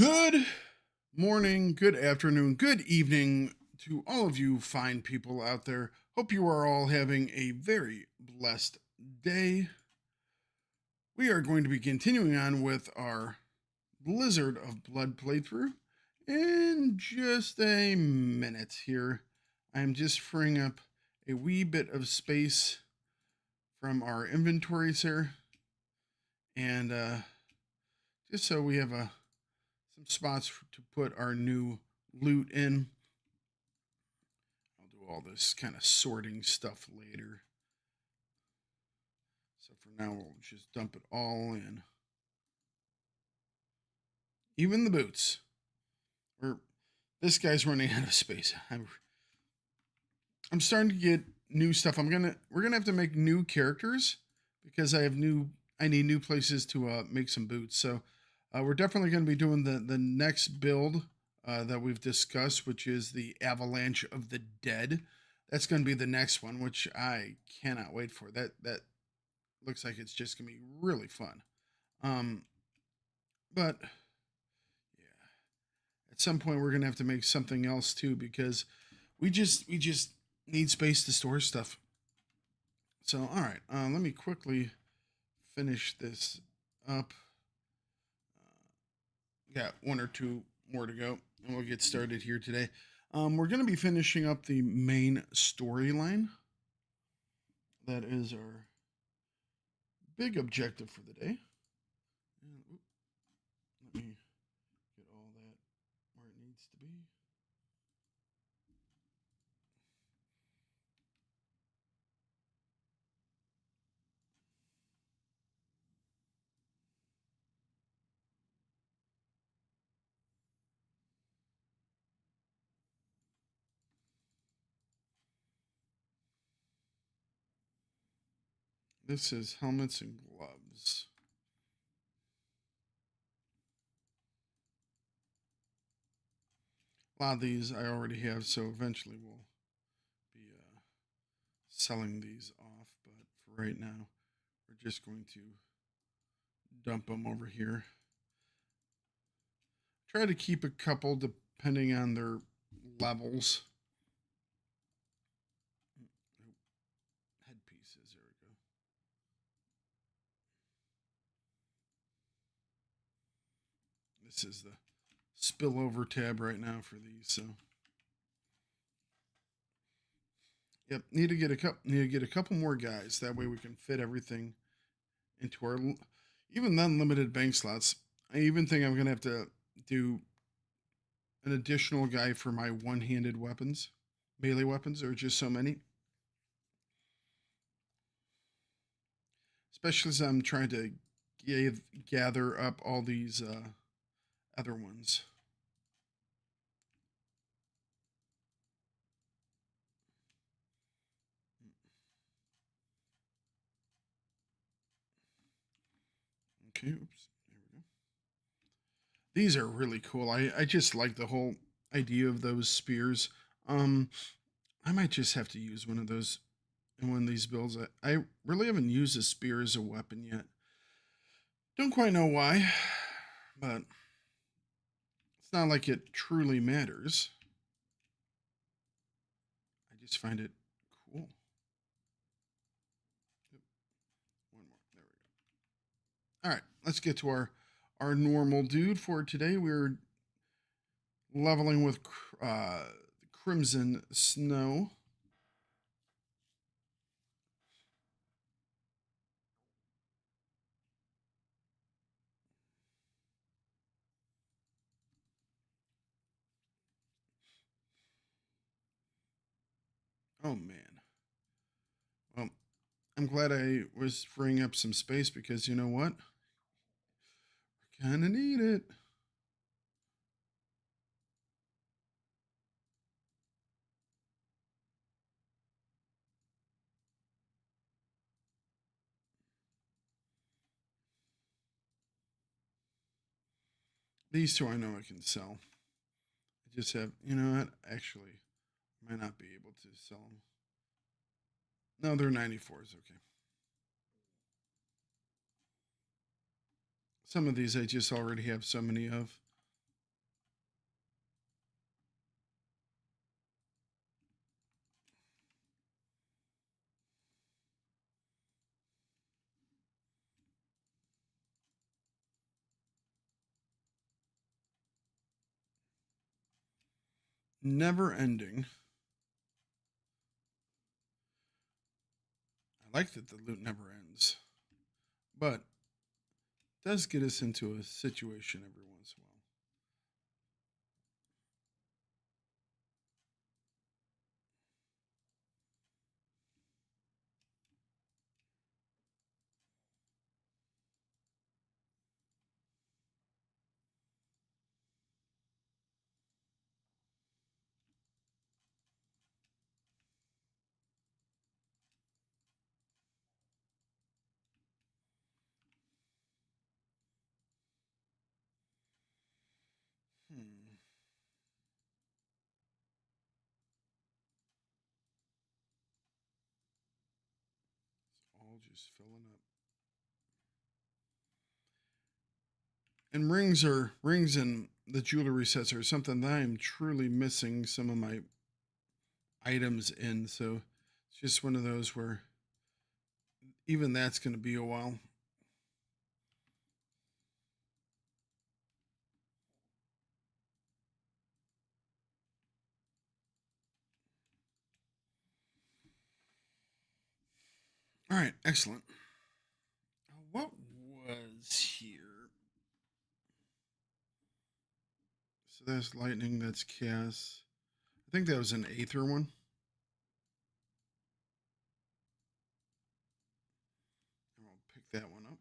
Good morning, good afternoon, good evening to all of you fine people out there. Hope you are all having a very blessed day. We are going to be continuing on with our Blizzard of Blood playthrough in just a minute here. I'm just freeing up a wee bit of space from our inventories here, and just so we have some spots to put our new loot in. I'll do all this kind of sorting stuff later. So for now, we'll just dump it all in. Even the boots. This guy's running out of space. I'm starting to get new stuff. We're gonna have to make new characters because I need new places to make some boots. So we're definitely going to be doing the next build that we've discussed, which is the Avalanche of the Dead. That's going to be the next one, which I cannot wait for. That looks like it's just going to be really fun. But yeah, at some point we're going to have to make something else too, because we just need space to store stuff. So all right, let me quickly finish this up. Got one or two more to go, and we'll get started here today. We're going to be finishing up the main storyline. That is our big objective for the day. And, let me get all that where it needs to be. This is helmets and gloves. A lot of these I already have, so eventually we'll be selling these off. But for right now, we're just going to dump them over here. Try to keep a couple depending on their levels. Headpieces, there we go. This is the spillover tab right now for these. So, yep, need to get a couple more guys. That way we can fit everything into our even then limited bank slots. I even think I'm gonna have to do an additional guy for my one-handed weapons, melee weapons. There are just so many, especially as I'm trying to gather up all these other ones. Okay, oops, there we go. These are really cool. I just like the whole idea of those spears. I might just have to use one of those in one of these builds. I really haven't used a spear as a weapon yet. Don't quite know why, but it's not like it truly matters. I just find it cool. One more. There we go. All right, let's get to our normal dude for today. We're leveling with Crimson Snow. Oh man. Well, I'm glad I was freeing up some space because you know what? We kind of need it. These two I know I can sell. I just have, you know what? Actually, I might not be able to sell them. No, they're 94s. Okay. Some of these I just already have so many of. never ending. I like that the loot never ends, but it does get us into a situation every once in a while. Hmm. It's all just filling up. And rings and the jewelry sets are something that I am truly missing some of my items in. So it's just one of those where even that's going to be a while. All right, excellent. What was here? So that's lightning, that's chaos. I think that was an aether one. And we'll pick that one up.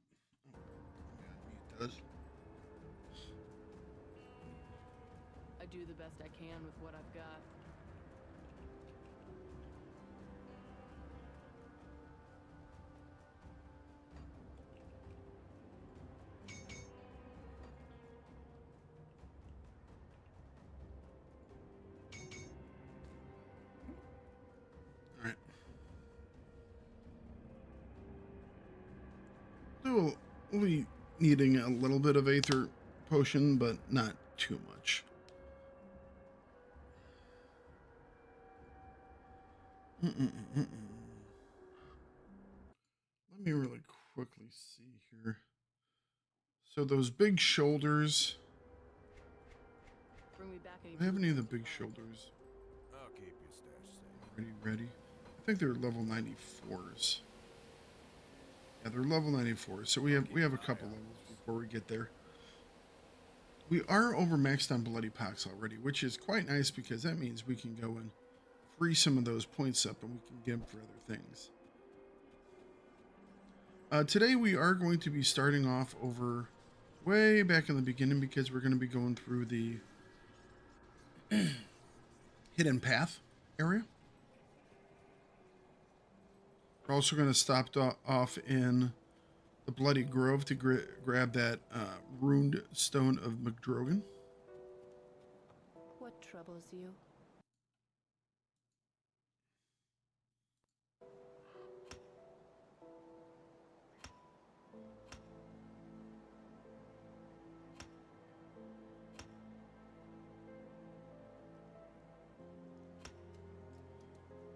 Oh, let me unmute those. I do the best I can with what I've got. All right. So we'll be needing a little bit of aether potion, but not too much. Let me really quickly see here. So those big shoulders. Bring me back any. Do I have any of the big shoulders? I'll keep your stash safe. Ready? I think they're level 94s. Yeah, they're level 94. So we have a couple levels before we get there. We are overmaxed on Bloody Pox already, which is quite nice because that means we can go and free some of those points up and we can get them for other things. Today we are going to be starting off over way back in the beginning because we're going to be going through the hidden path area. We're also going to stop off in the Bloody Grove to grab that runed stone of McDrogan. What troubles you?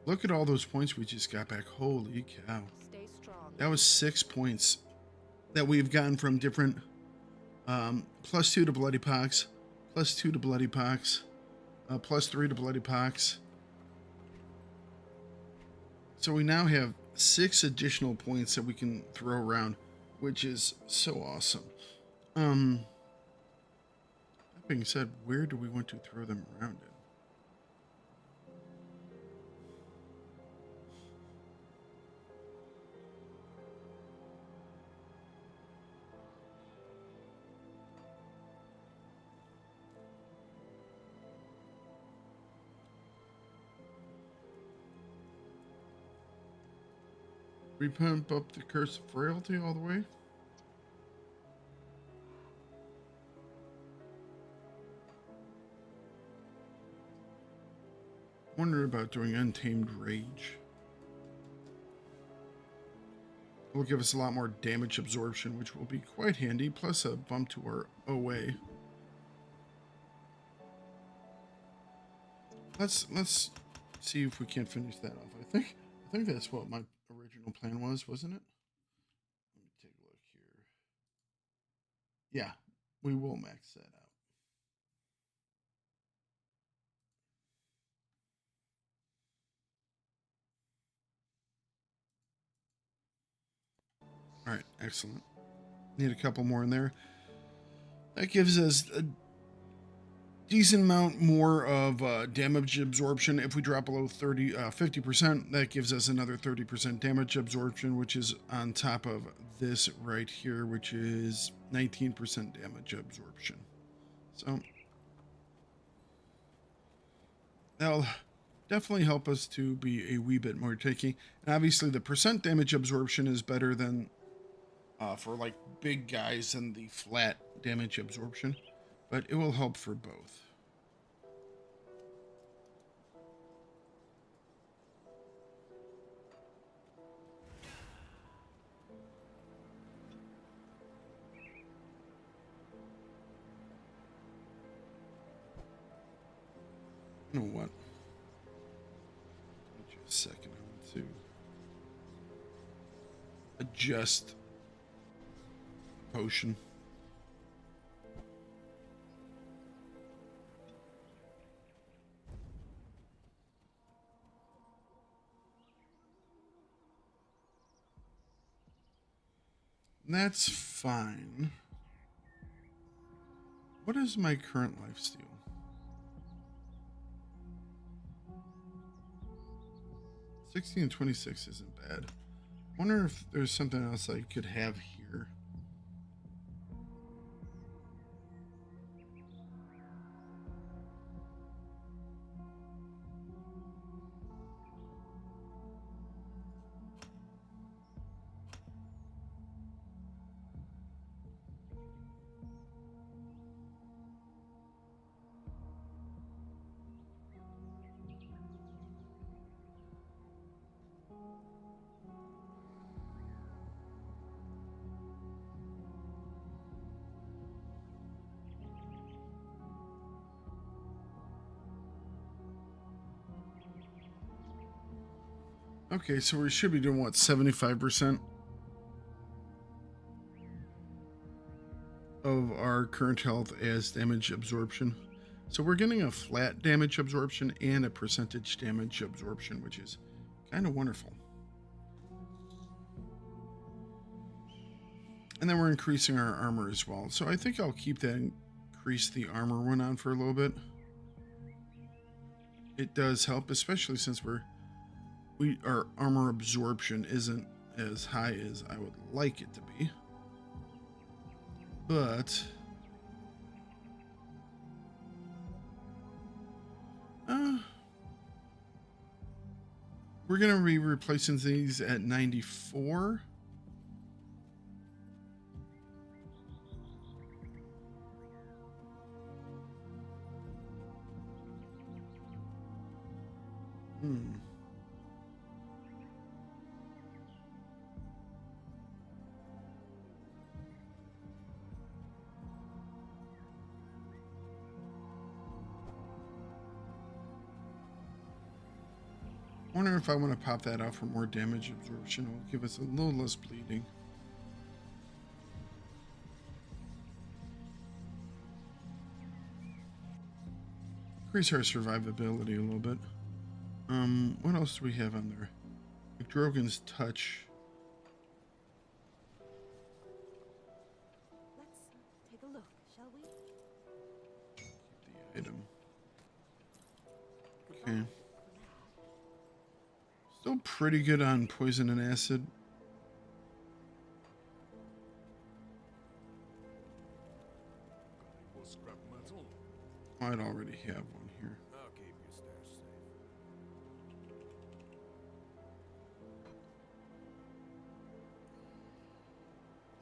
Look at all those points we just got back. Holy cow. Stay strong. That was 6 points that we've gotten from different +2 to Bloody Pox, +2 to Bloody Pox, +3 to Bloody Pox. So we now have 6 additional points that we can throw around, which is so awesome. That being said, where do we want to throw them around in? We pump up the Curse of Frailty all the way. Wonder about doing Untamed Rage. It will give us a lot more damage absorption, which will be quite handy, plus a bump to our OA. Let's see if we can't finish that off. I think that's what my original plan was, wasn't it? Let me take a look here. Yeah, we will max that out. All right, excellent. Need a couple more in there. That gives us a decent amount more of damage absorption. If we drop below 50%, that gives us another 30% damage absorption, which is on top of this right here, which is 19% damage absorption. So that'll definitely help us to be a wee bit more tanky. And obviously the percent damage absorption is better than for like big guys than the flat damage absorption, but it will help for both. You know what? Give me a second. I want to adjust the potion. That's fine. What is my current lifesteal? 16 and 26 isn't bad. I wonder if there's something else I could have here. Okay, so we should be doing what, 75% of our current health as damage absorption. So we're getting a flat damage absorption and a percentage damage absorption, which is kind of wonderful. And then we're increasing our armor as well. So I think I'll keep that increase the armor one on for a little bit. It does help, especially since our armor absorption isn't as high as I would like it to be. But we're gonna be replacing these at 94. Wonder if I want to pop that out for more damage absorption. It will give us a little less bleeding. Increase our survivability a little bit. What else do we have on there? McDrogan's touch. Let's take a look, shall we? Keep the item. Okay. Still pretty good on poison and acid. Scrap metal. I'd already have one here. I'll keep your stash safe.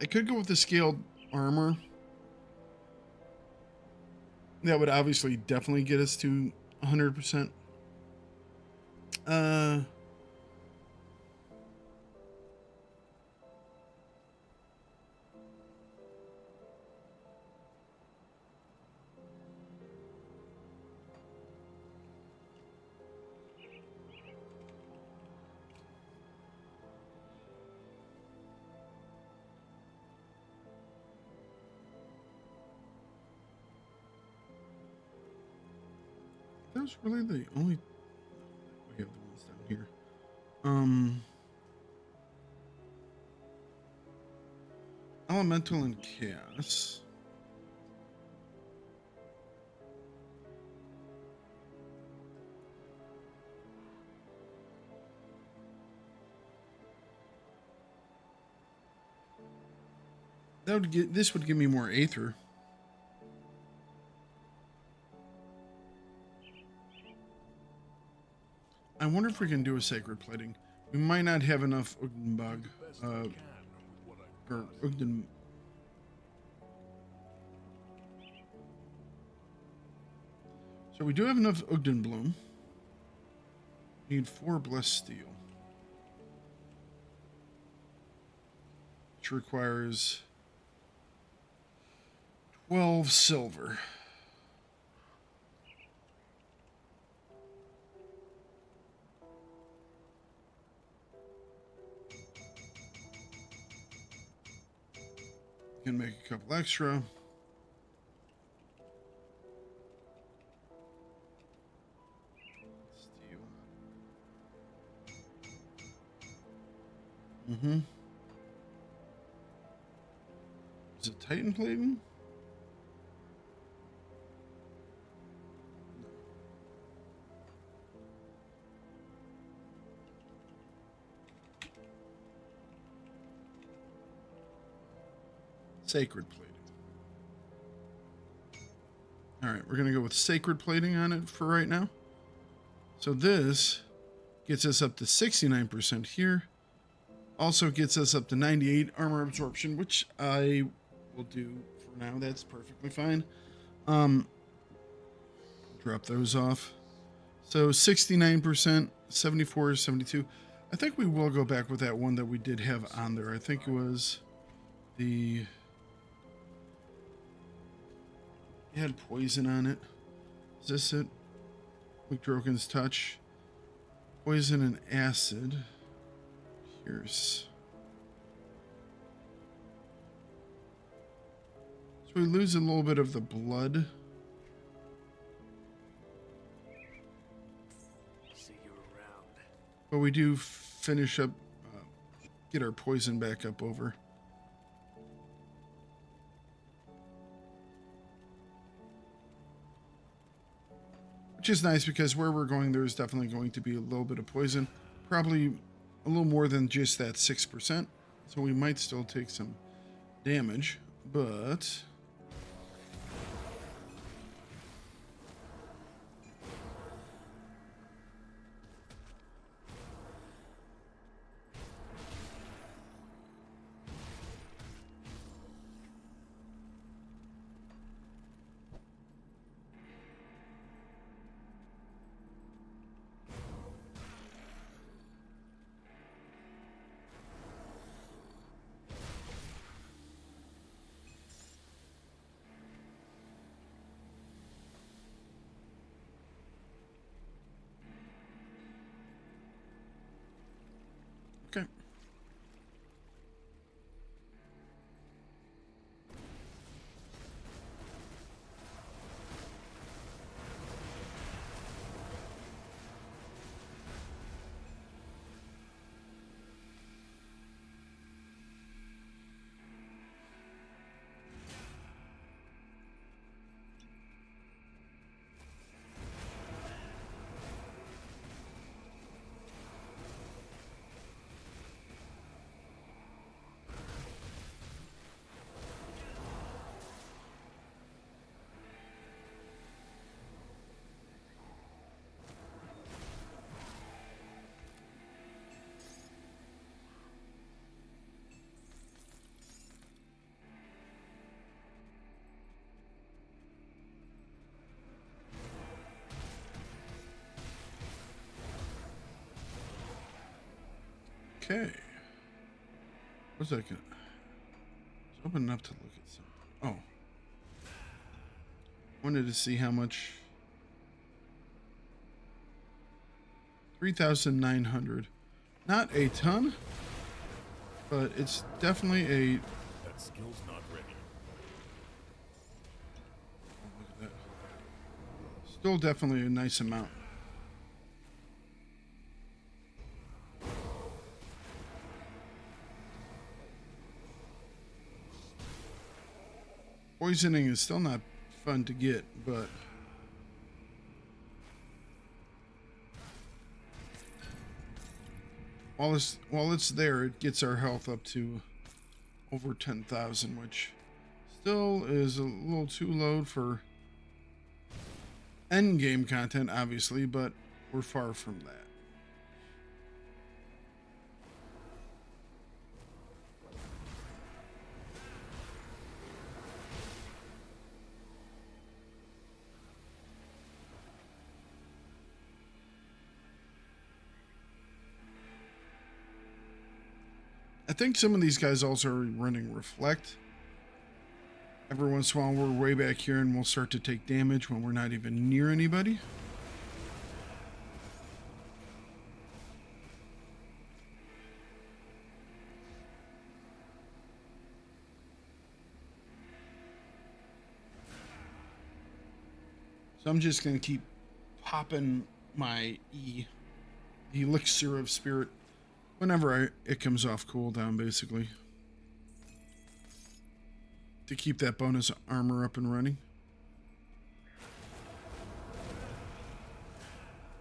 I could go with the scaled armor. That would obviously definitely get us to 100%. That's really the only. We have the ones down here. Elemental and chaos. This would give me more aether. I wonder if we can do a sacred plating. We might not have enough Ugdenbug, or Ugden. So we do have enough Ugdenbloom. Need 4 blessed steel, which requires 12 silver. Can make a couple extra. Steel. Is it Titan plating? Sacred plating. All right, we're going to go with sacred plating on it for right now. So this gets us up to 69% here. Also gets us up to 98 armor absorption, which I will do for now. That's perfectly fine. Drop those off. So 69%, 74, 72. I think we will go back with that one that we did have on there. I think it was the... It had poison on it. Is this it? McDroken's touch. Poison and acid. Pierce. So we lose a little bit of the blood. See you around. But we do finish up, get our poison back up over. Which is nice because where we're going, there's definitely going to be a little bit of poison. Probably a little more than just that 6%. So we might still take some damage, but... Okay. Okay. What's that gonna... It's open enough to look at something. Oh. Wanted to see how much... 3,900. Not a ton, but it's definitely a... That skill's not ready. Oh, look at that. Still definitely a nice amount. Poisoning is still not fun to get, but while it's there, it gets our health up to over 10,000, which still is a little too low for end game content, obviously, but we're far from that. I think some of these guys also are running Reflect. Every once in a while we're way back here and we'll start to take damage when we're not even near anybody. So I'm just going to keep popping my E, the Elixir of Spirit, whenever it comes off cooldown, basically, to keep that bonus armor up and running.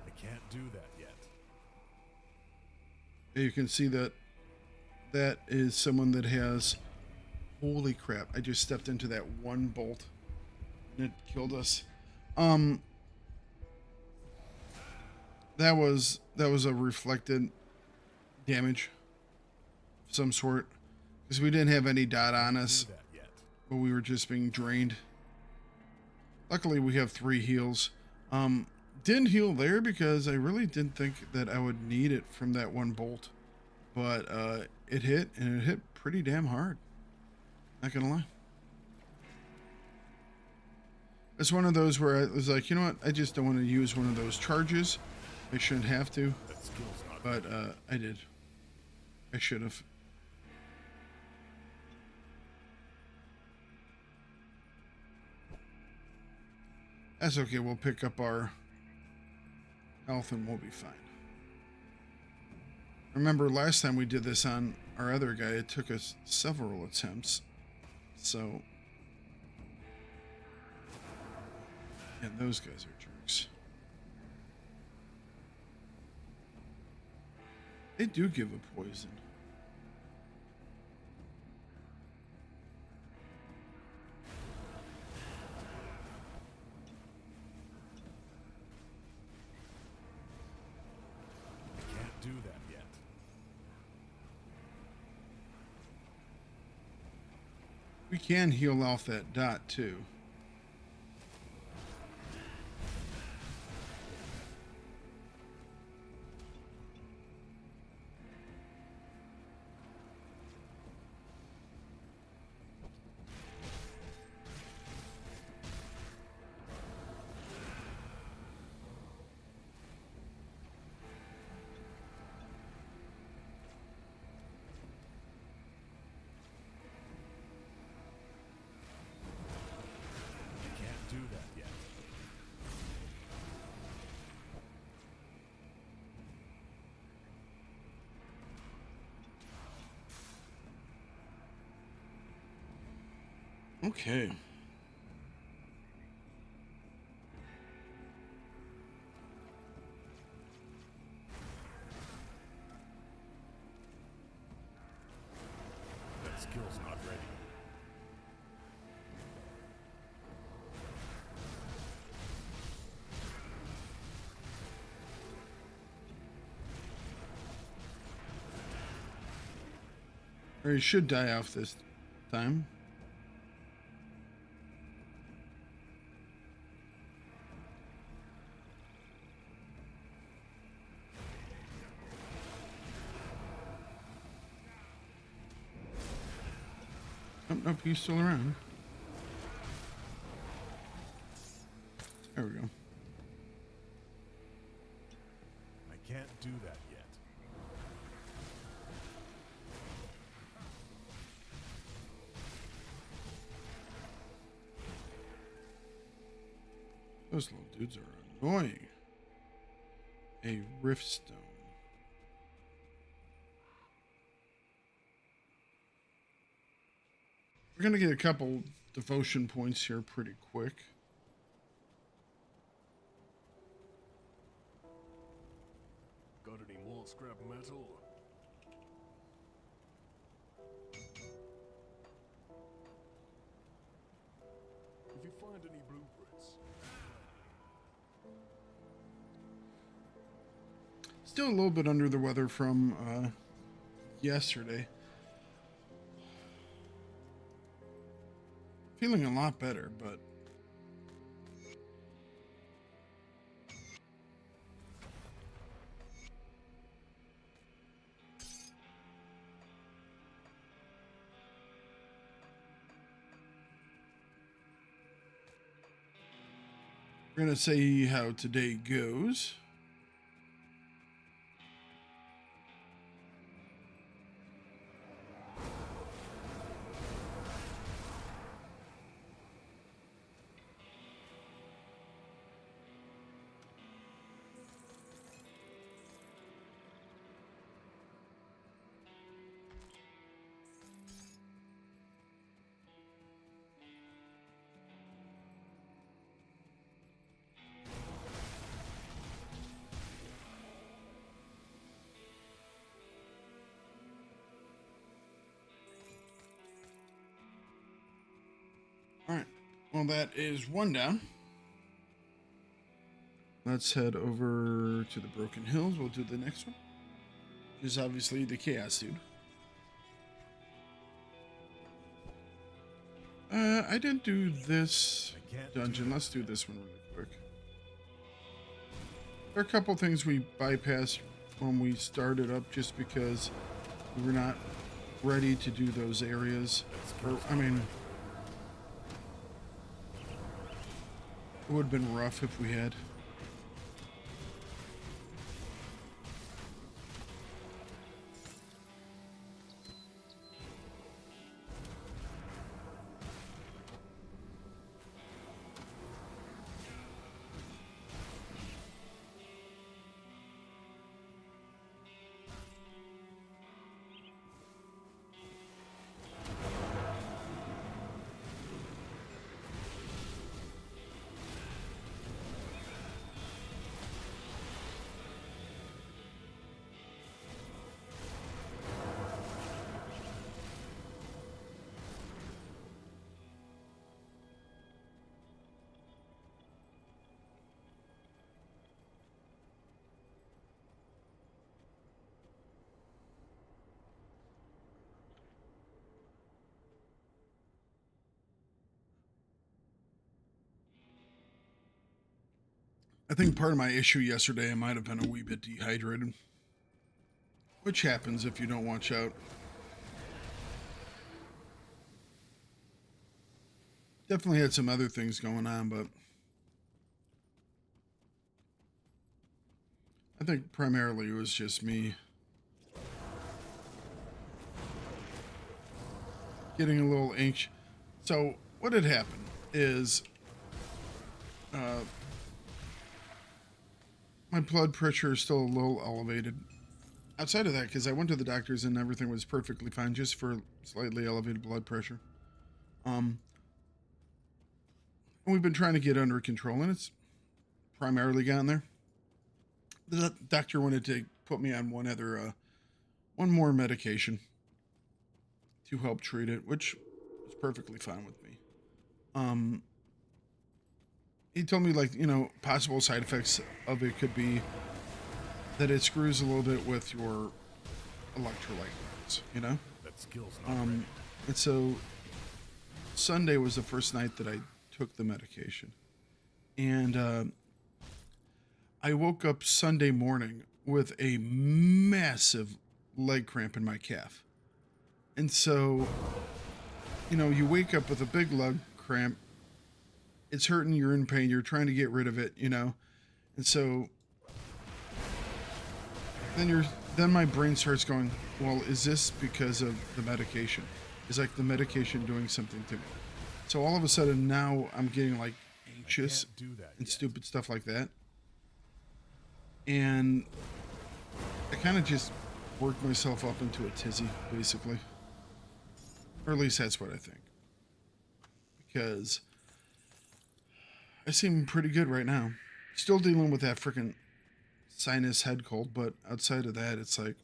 I can't do that yet. You can see that that is someone that has, holy crap, I just stepped into that one bolt and it killed us. That was a reflected damage of some sort, because we didn't have any dot on us, but we were just being drained. Luckily we have 3 heals. Didn't heal there because I really didn't think that I would need it from that one bolt, but it hit, and it hit pretty damn hard, not gonna lie. It's one of those where I was like, you know what, I just don't want to use one of those charges. I shouldn't have to, but I did. I should have. That's okay, we'll pick up our health and we'll be fine. Remember last time we did this on our other guy, it took us several attempts. So, yeah, those guys are jerks. They do give a poison. I can't do that yet. We can heal off that dot too. Do that yet. Okay. That skill's not ready. Or he should die off this time. Oh, nope, he's still around. There we go. I can't do that yet. Those little dudes are annoying. A rift stone. We're gonna get a couple devotion points here pretty quick. Got any more scrap metal? If you find any blueprints. Still a little bit under the weather from yesterday. Feeling a lot better, but we're gonna see how today goes. All right, well, that is one down. Let's head over to the Broken Hills. We'll do the next one, which is obviously the Chaos Dude. I didn't do this dungeon. Let's do this one really quick. There are a couple things we bypassed when we started up just because we were not ready to do those areas. Or, I mean, it would have been rough if we had. I think part of my issue yesterday, I might have been a wee bit dehydrated, which happens if you don't watch out. Definitely had some other things going on, but I think primarily it was just me getting a little anxious. So what had happened is my blood pressure is still a little elevated. Outside of that, because I went to the doctors and everything was perfectly fine, just for slightly elevated blood pressure. And we've been trying to get under control, and it's primarily gotten there. The doctor wanted to put me on one more medication to help treat it, which is perfectly fine with me. He told me, like, possible side effects of it could be that it screws a little bit with your electrolyte levels, That skill's not ready. And so Sunday was the first night that I took the medication. And I woke up Sunday morning with a massive leg cramp in my calf. And so, you wake up with a big leg cramp. It's hurting, you're in pain, you're trying to get rid of it, And so then my brain starts going, well, is this because of the medication? Is like the medication doing something to me? So all of a sudden now I'm getting like anxious and stupid stuff like that. And I kind of just worked myself up into a tizzy, basically. Or at least that's what I think. because I seem pretty good right now. Still dealing with that freaking sinus head cold, but outside of that, it's like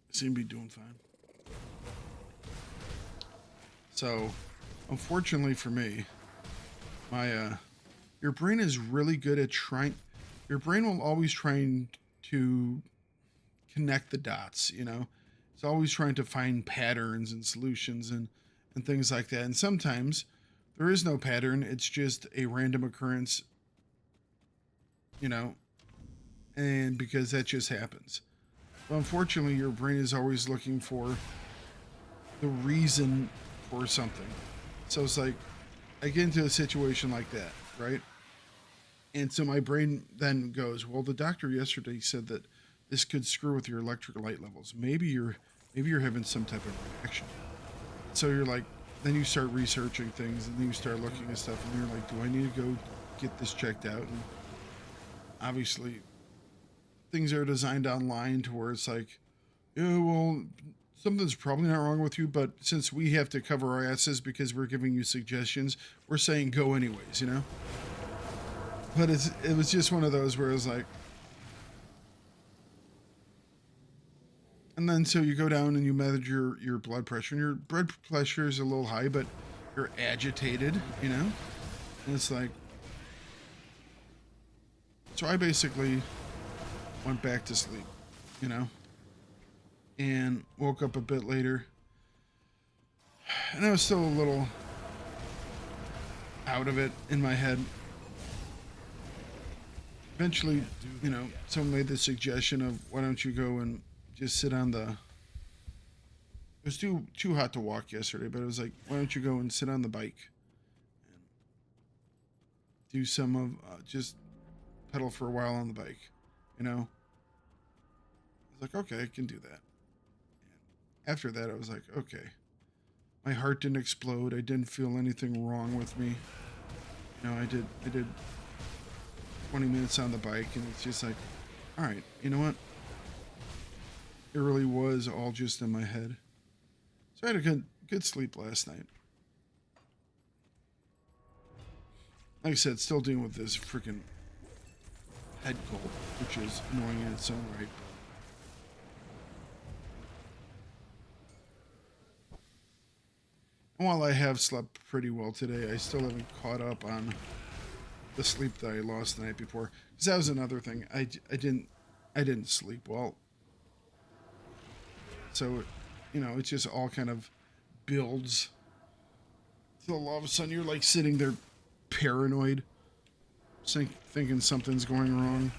I seem to be doing fine. So, unfortunately for me, my your brain is really good at trying. Your brain will always trying to connect the dots. You know, it's always trying to find patterns and solutions and things like that. And sometimes there is no pattern. It's just a random occurrence. You know, and because that just happens. But unfortunately, your brain is always looking for the reason for something. So it's like I get into a situation like that, right? And so my brain then goes, well, the doctor yesterday said that this could screw with your electric light levels. Maybe you're having some type of reaction. So you're like, then you start researching things, and then you start looking at stuff, and you're like, do I need to go get this checked out? And obviously, things are designed online to where it's like, yeah, well, something's probably not wrong with you, but since we have to cover our asses because we're giving you suggestions, we're saying go anyways, you know? But it was just one of those where it was like, and then so you go down and you measure your blood pressure, and your blood pressure is a little high, but you're agitated, you know? And it's like, so I basically went back to sleep, you know? And woke up a bit later. And I was still a little out of it in my head. Eventually, you know, someone made the suggestion of why don't you go and just sit on the... It was too hot to walk yesterday, but it was like, why don't you go and sit on the bike and do some of just pedal for a while on the bike, you know? I was like, okay, I can do that. After that, I was like, okay, my heart didn't explode. I didn't feel anything wrong with me. You know, I did 20 minutes on the bike, and it's just like, all right, you know what? It really was all just in my head. So I had a good sleep last night. Like I said, still dealing with this freaking head cold, which is annoying in its own right. While I have slept pretty well today, I still haven't caught up on the sleep that I lost the night before. Because that was another thing. I didn't sleep well. So, you know, it just all kind of builds. So all of a sudden you're like sitting there paranoid, thinking something's going wrong,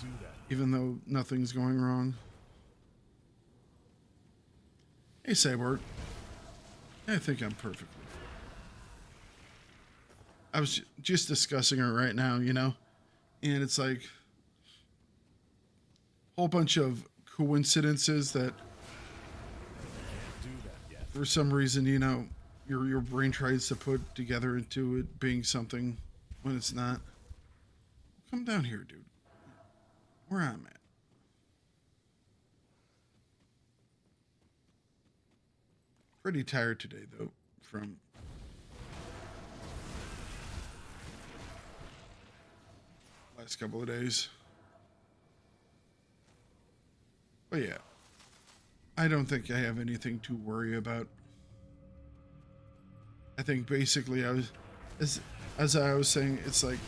even though nothing's going wrong. Hey, Cyborg. I think I'm perfectly. I was just discussing her right now, you know, and it's like a whole bunch of coincidences that for some reason, you know, your brain tries to put together into it being something when it's not. Come down here, dude. Where I'm at. Pretty tired today, though, from last couple of days. But yeah, I don't think I have anything to worry about. I think basically as I was saying, it's like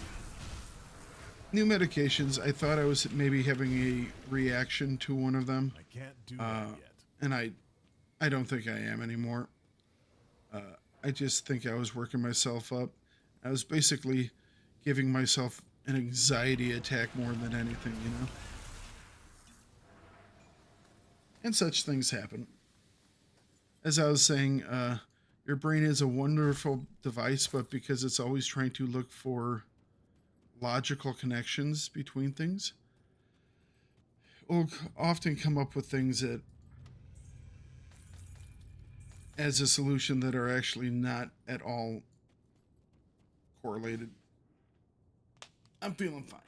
new medications. I thought I was maybe having a reaction to one of them. I can't do that yet. And I don't think I am anymore. I just think I was working myself up. I was basically giving myself an anxiety attack more than anything, you know? And such things happen. As I was saying, your brain is a wonderful device, but because it's always trying to look for logical connections between things, it will often come up with things that as a solution that are actually not at all correlated. I'm feeling fine.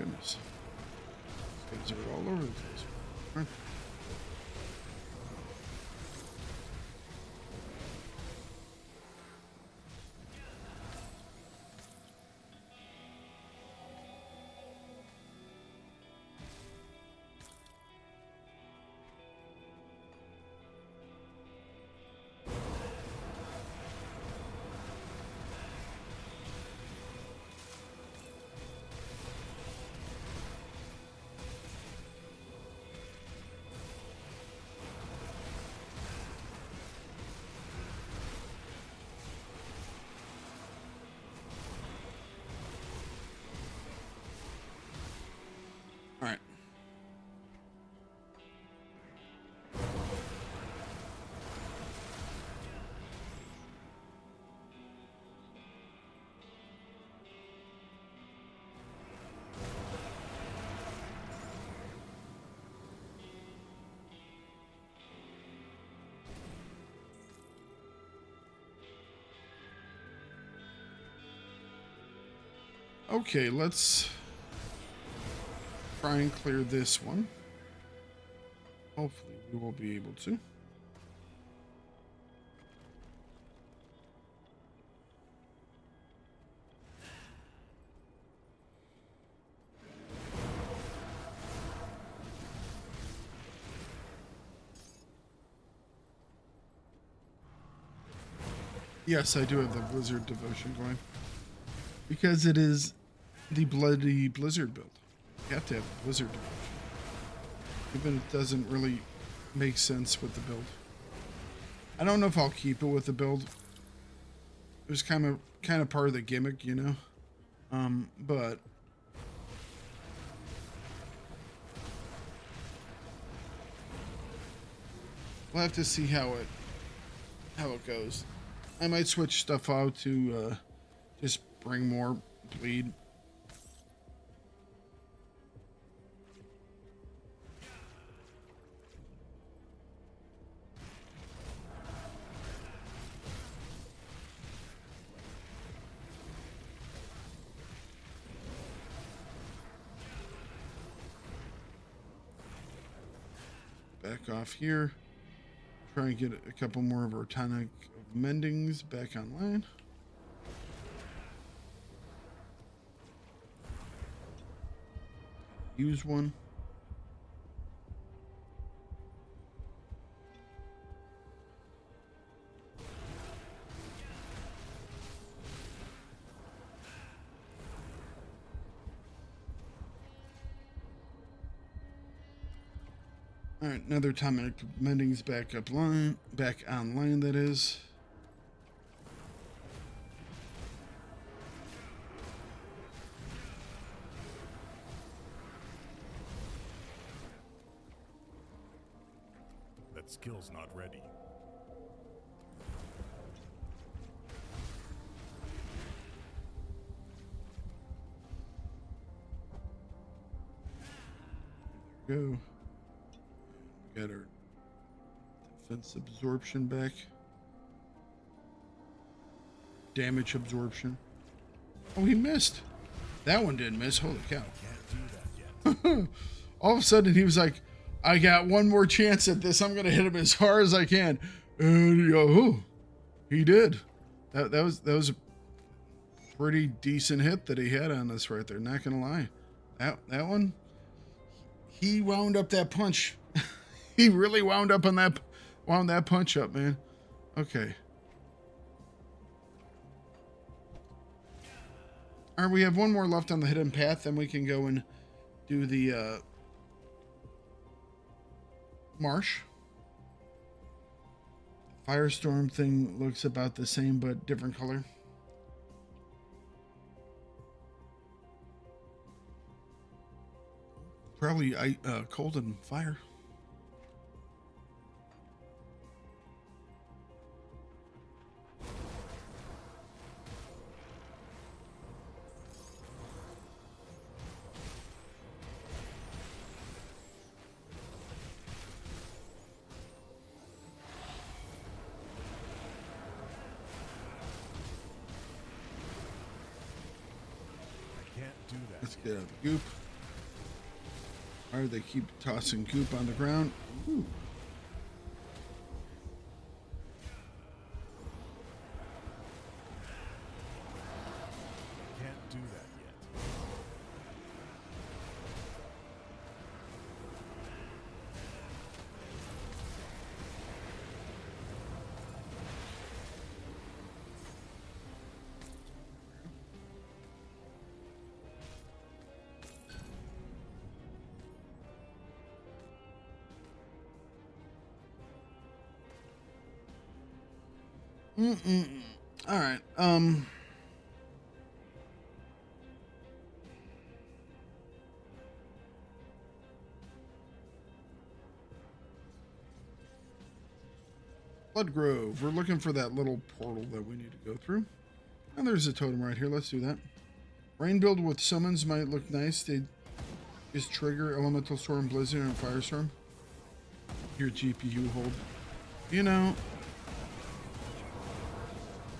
goodness. These guys are all over the place. Right. All right. Okay, let's try and clear this one. Hopefully we will be able to. Yes, I do have the Blizzard devotion going. Because it is the bloody Blizzard build. You have to have Blizzard devotion. Even if it doesn't really make sense with the build. I don't know if I'll keep it with the build. It was kind of part of the gimmick, you know. But we'll have to see how it goes. I might switch stuff out to just bring more bleed. Back off here. Try and get a couple more of our tonic of mendings back online. Use one. All right, another tonic mendings back online, that is. That skill's not ready. There we go. Got our defense absorption back. Damage absorption. Oh, he missed. That one didn't miss. Holy cow. Can't do that yet. All of a sudden, he was like, I got one more chance at this. I'm going to hit him as hard as I can. And he did. That was a pretty decent hit that he had on us right there. Not going to lie. That one, he wound up that punch. He really wound that punch up, man. Okay. All right, we have one more left on the hidden path, then we can go and do the marsh. Firestorm thing looks about the same, but different color. Probably cold and fire. Can't do that. Let's get out of the goop. Why do they keep tossing goop on the ground? Ooh. Can't do that yet. All right. Blood Grove. We're looking for that little portal that we need to go through. And there's a totem right here. Let's do that. Rain build with summons might look nice. They just trigger Elemental Storm, Blizzard, and Firestorm. Your GPU hold. You know,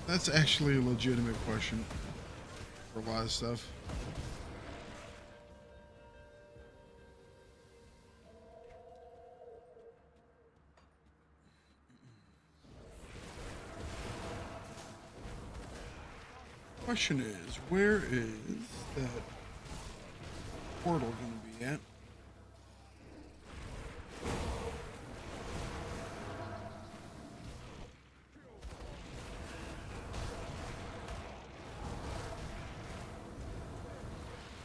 that's actually a legitimate question for a lot of stuff. Question is, where is that portal going to be at?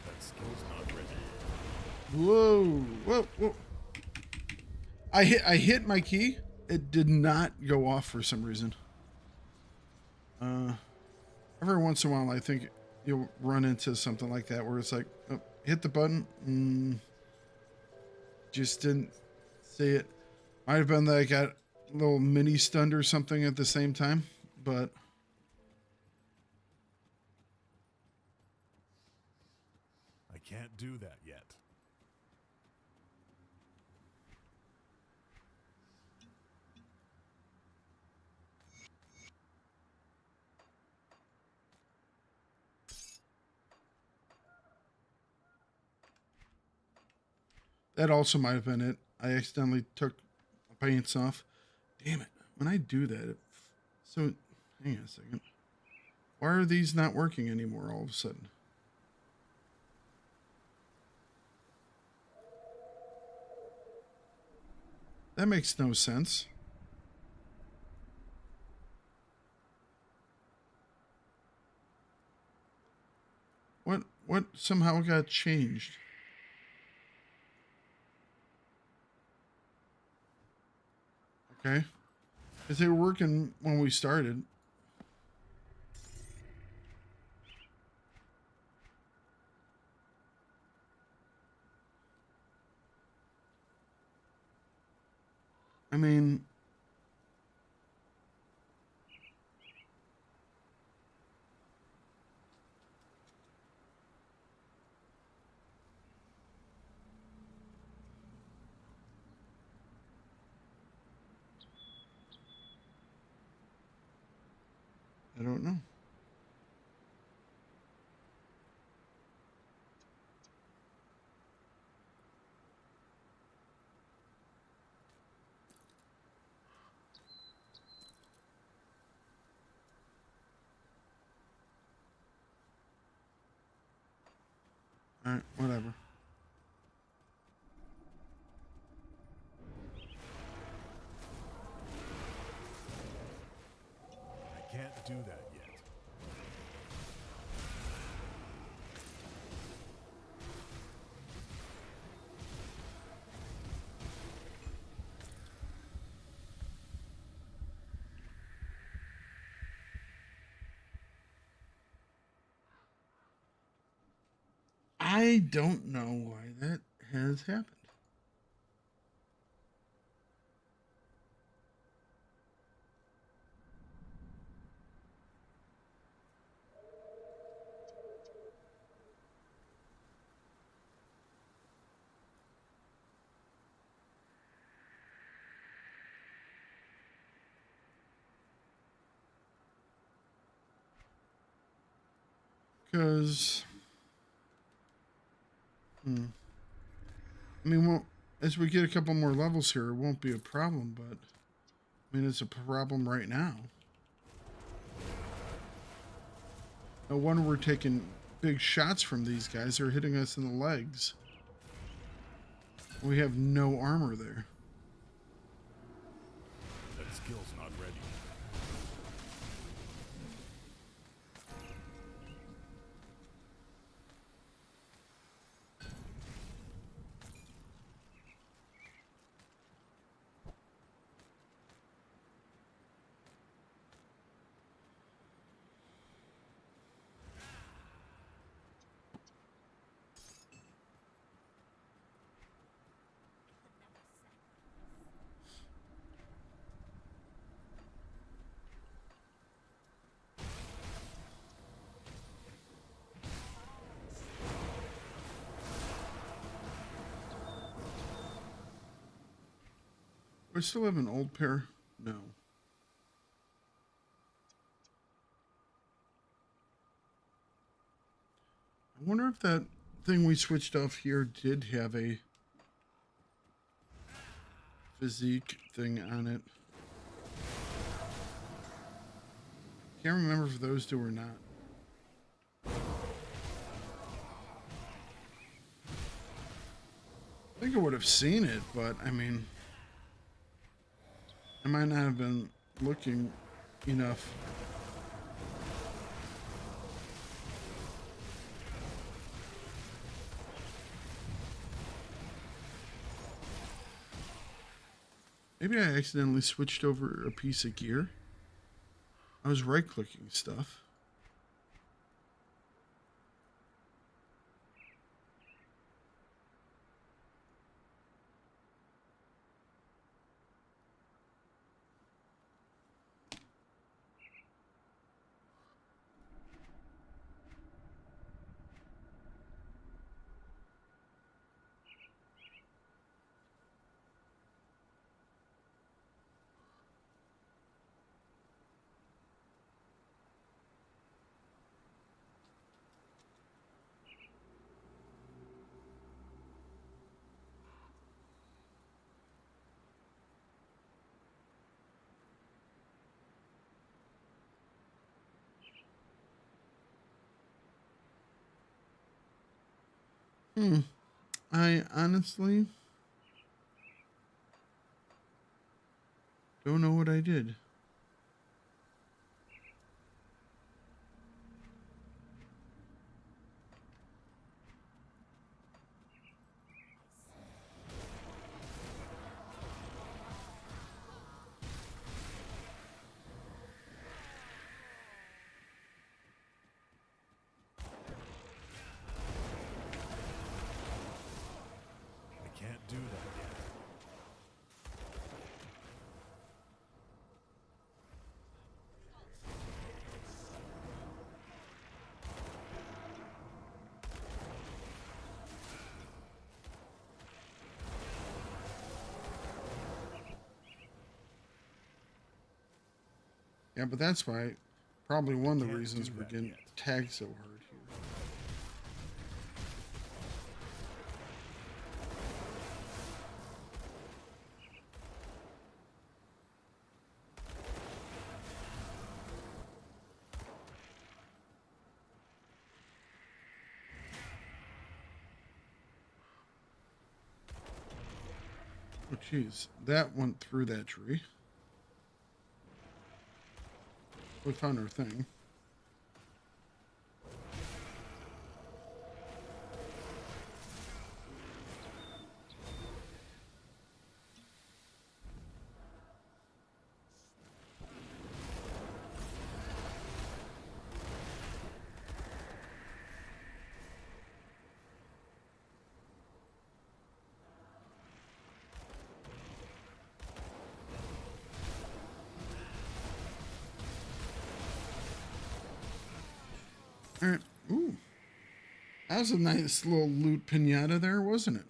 That skill's not ready. Whoa, whoa, whoa. I hit my key. It did not go off for some reason. Every once in a while, I think you'll run into something like that where it's like, oh, hit the button. Just didn't see it. Might have been that I got a little mini stunned or something at the same time, but I can't do that yet. that also might have been it. I accidentally took my pants off. Damn it. When I do that, so hang on a second. Why are these not working anymore all of a sudden? That makes no sense. What somehow got changed? Okay. Because they were working when we started. I mean, I don't know. All right, whatever. I can't do that yet. I don't know why that has happened. Because, I mean, well, as we get a couple more levels here, it won't be a problem, but I mean, it's a problem right now. No wonder we're taking big shots from these guys. They're hitting us in the legs. We have no armor there. That skill's not ready. Do I still have an old pair? No. I wonder if that thing we switched off here did have a physique thing on it. Can't remember if those do or not. I think I would have seen it, but I mean, I might not have been looking enough. Maybe I accidentally switched over a piece of gear. I was right-clicking stuff. I honestly don't know what I did. I can't do that yet. Yeah, but that's why, probably one of the Can't reasons do we're that getting yet. tagged so hard here. Oh, jeez. That went through that tree. We found our thing. All right. Ooh. That was a nice little loot pinata there, wasn't it?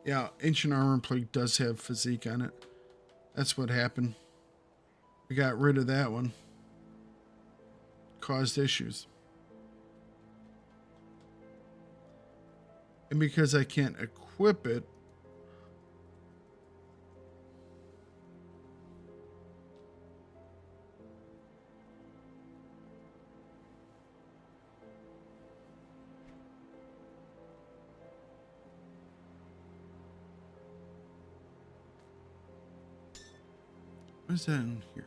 Yeah, ancient armor plate does have physique on it. That's what happened. We got rid of that one. Caused issues. And because I can't equip it, what's that in here?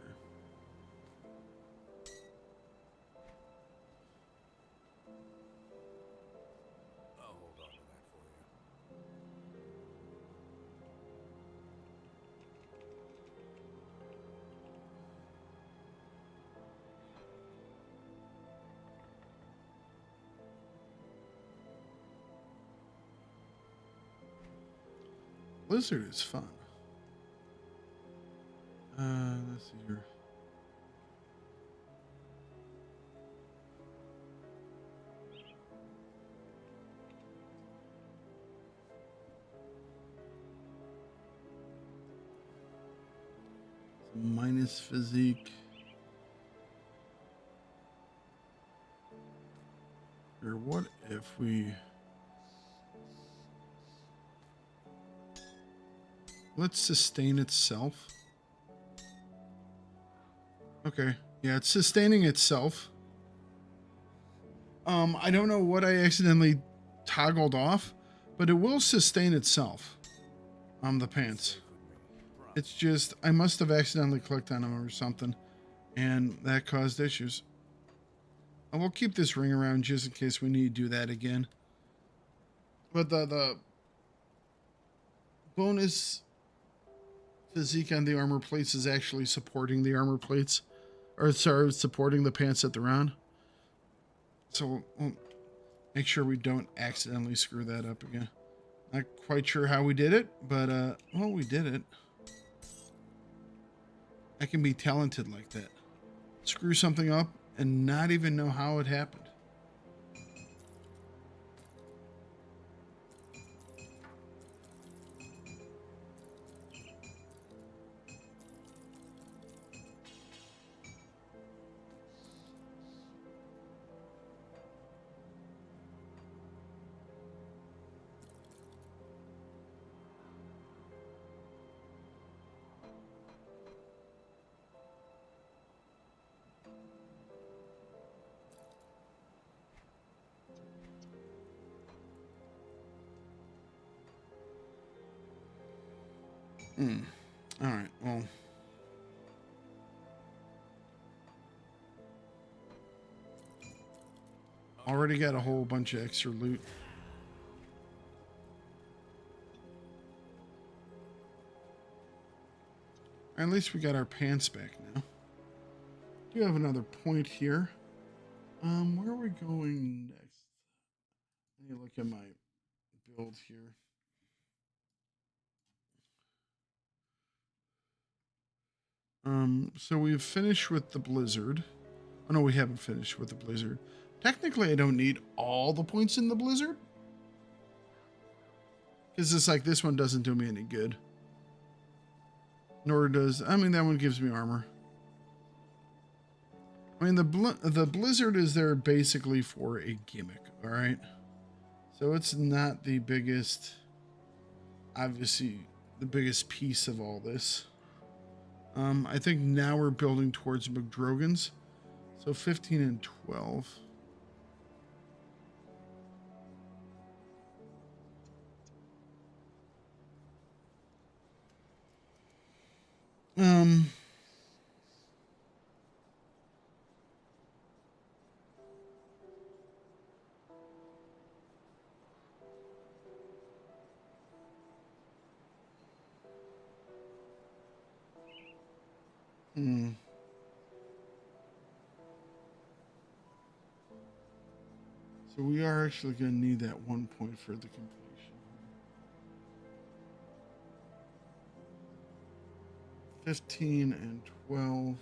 I'll hold on to that for you. Blizzard is fun. Let's see here. Minus physique. Or what if we... Let's sustain itself. Okay. Yeah, it's sustaining itself. I don't know what I accidentally toggled off, but it will sustain itself. The pants. It's just, I must have accidentally clicked on them or something, and that caused issues. And we'll keep this ring around just in case we need to do that again. But the bonus physique on the armor plates is actually supporting the armor plates. Or, sorry, supporting the pants that they're on. So, we'll make sure we don't accidentally screw that up again. Not quite sure how we did it, but, well, we did it. I can be talented like that. Screw something up and not even know how it happened. All right, well. Already got a whole bunch of extra loot. At least we got our pants back now. Do have another point here. Where are we going next? Let me look at my build here. So we've finished with the blizzard. Oh no, we haven't finished with the blizzard. Technically, I don't need all the points in the blizzard. Because it's like this one doesn't do me any good. Nor does, I mean, that one gives me armor. I mean, the blizzard is there basically for a gimmick, all right? So it's not the biggest, obviously, the biggest piece of all this. I think now we're building towards McDrogan's. So 15 and 12. So we are actually going to need that 1 point for the completion. 15 and 12.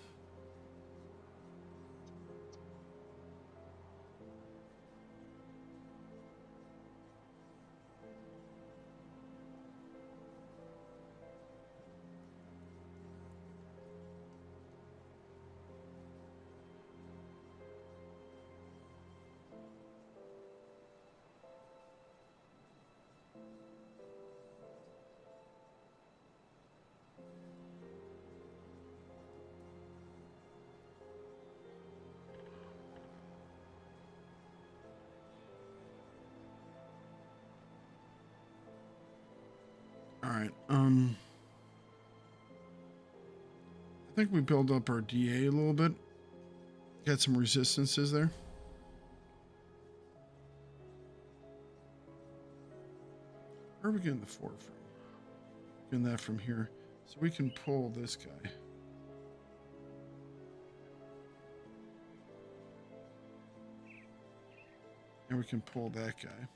right. I think we build up our DA a little bit. Got some resistances there. Where are we getting the 4 from? Getting that from here. So we can pull this guy. And we can pull that guy.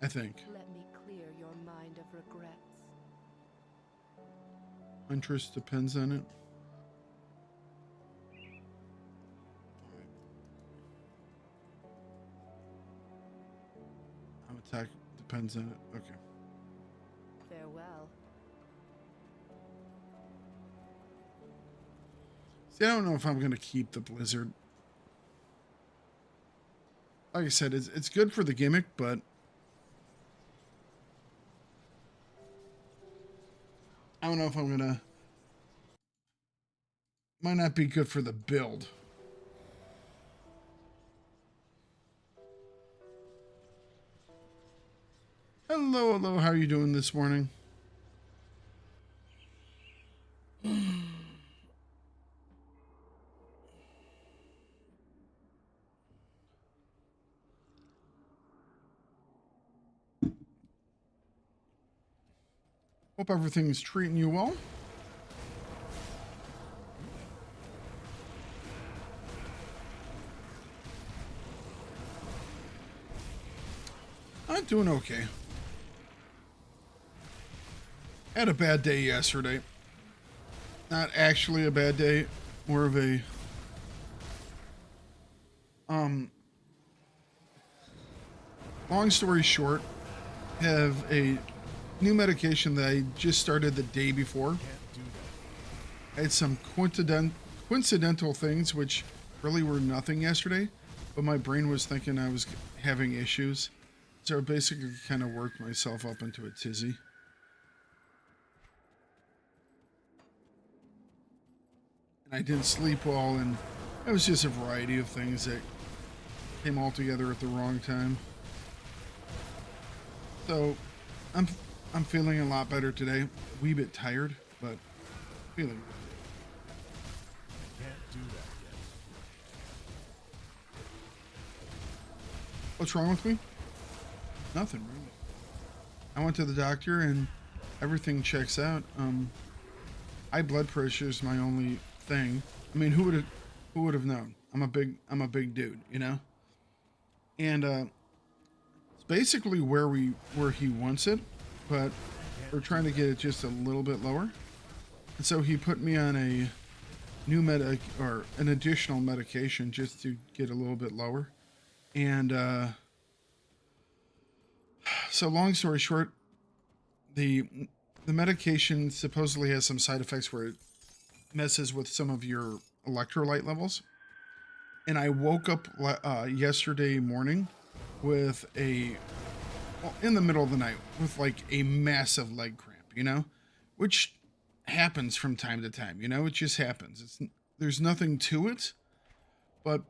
I think. Let me clear your mind of regrets. Huntress depends on it. Attack depends on it. Okay. Farewell. See, I don't know if I'm going to keep the Blizzard. Like I said, it's good for the gimmick, but I don't know if I'm going to. Might not be good for the build. Hello, hello. How are you doing this morning? Hope everything's treating you well. I'm doing okay. Had a bad day yesterday. Not actually a bad day, more of a long story short, have a new medication that I just started the day before. I had some coincidental things which really were nothing yesterday, but my brain was thinking I was having issues. So I basically kind of worked myself up into a tizzy. And I didn't sleep well, and it was just a variety of things that came all together at the wrong time. So I'm feeling a lot better today. A wee bit tired, but feeling good. Can't do that yet. What's wrong with me? Nothing really. I went to the doctor and everything checks out. High blood pressure is my only thing. I mean, who would have known? I'm a big dude, you know? And it's basically where he wants it, but we're trying to get it just a little bit lower. And so he put me on a new an additional medication just to get a little bit lower. And so long story short, the medication supposedly has some side effects where it messes with some of your electrolyte levels. And I woke up yesterday morning with in the middle of the night with like a massive leg cramp, you know, which happens from time to time, you know, it just happens. There's nothing to it, but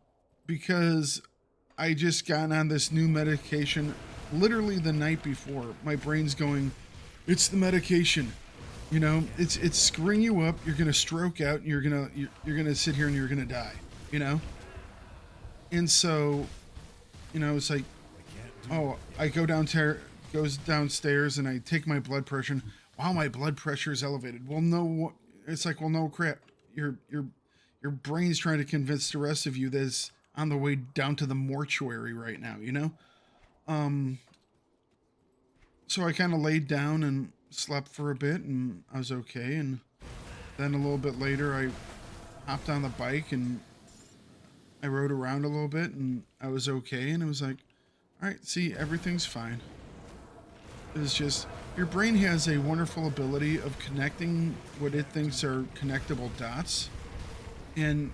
because I just got on this new medication literally the night before, my brain's going, it's the medication, you know, it's screwing you up. You're going to stroke out and you're going to sit here and you're going to die, you know? And so, you know, it's like, I goes downstairs and I take my blood pressure and wow, my blood pressure is elevated. Well, no, it's like, well, no crap. Your brain's trying to convince the rest of you that it's on the way down to the mortuary right now, you know? So I kind of laid down and slept for a bit and I was okay. And then a little bit later, I hopped on the bike and I rode around a little bit and I was okay. And it was like, all right, see, everything's fine. It's just, your brain has a wonderful ability of connecting what it thinks are connectable dots. And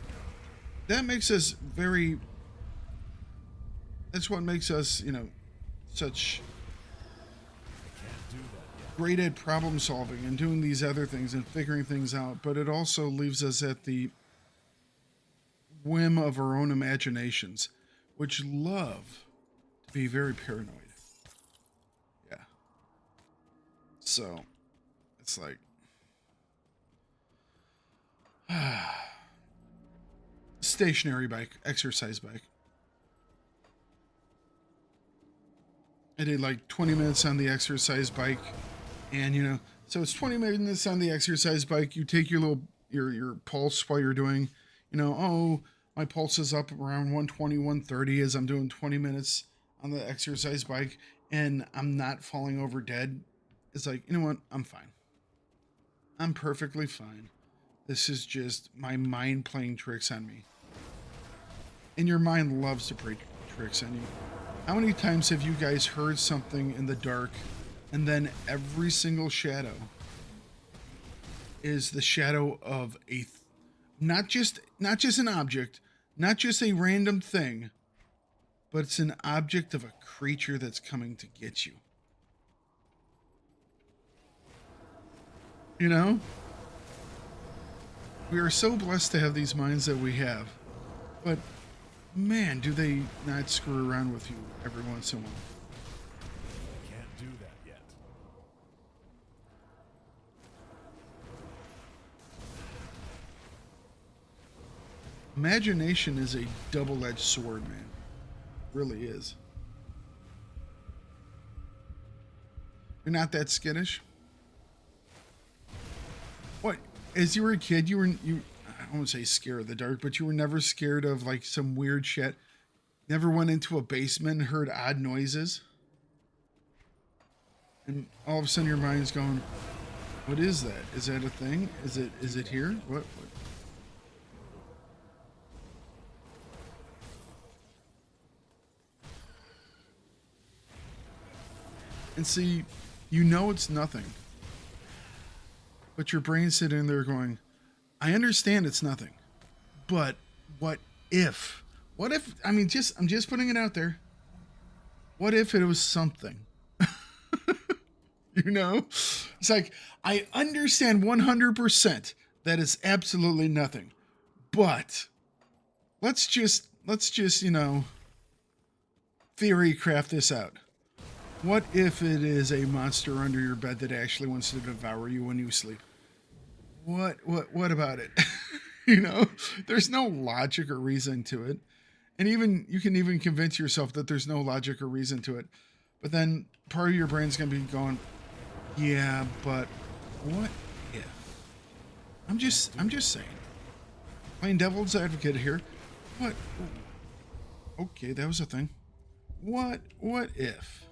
that makes us that's what makes us, you know, such great at problem solving and doing these other things and figuring things out. But it also leaves us at the whim of our own imaginations, which love be very paranoid. Yeah. So it's like stationary bike, exercise bike. I did like 20 minutes on the exercise bike, and you know, so it's 20 minutes on the exercise bike. You take your little your pulse while you're doing, you know, oh, my pulse is up around 120, 130 as I'm doing 20 minutes on the exercise bike, and I'm not falling over dead. It's like, you know what? I'm fine. I'm perfectly fine. This is just my mind playing tricks on me. And your mind loves to play tricks on you. How many times have you guys heard something in the dark, and then every single shadow is the shadow of a not just an object, not just a random thing, but it's an object of a creature that's coming to get you. You know? We are so blessed to have these minds that we have. But man, do they not screw around with you every once in a while. Can't do that yet. Imagination is a double-edged sword, man. It really is. You're not that skittish? What? As you were a kid, you I won't say scared of the dark, but you were never scared of like some weird shit? Never went into a basement and heard odd noises? And all of a sudden your mind's going, what is that? Is that a thing? Is it here? What? And see, you know it's nothing. But your brain's sitting there going, I understand it's nothing. But what if? What if, I mean, I'm just putting it out there. What if it was something? You know? It's like, I understand 100% that it's absolutely nothing. But let's just, you know, theory craft this out. What if it is a monster under your bed that actually wants to devour you when you sleep? What about it? You know, there's no logic or reason to it. And even, you can even convince yourself that there's no logic or reason to it. But then part of your brain's going to be going, yeah, but what if? I'm just saying. Playing devil's advocate here. What? Okay, that was a thing. What if?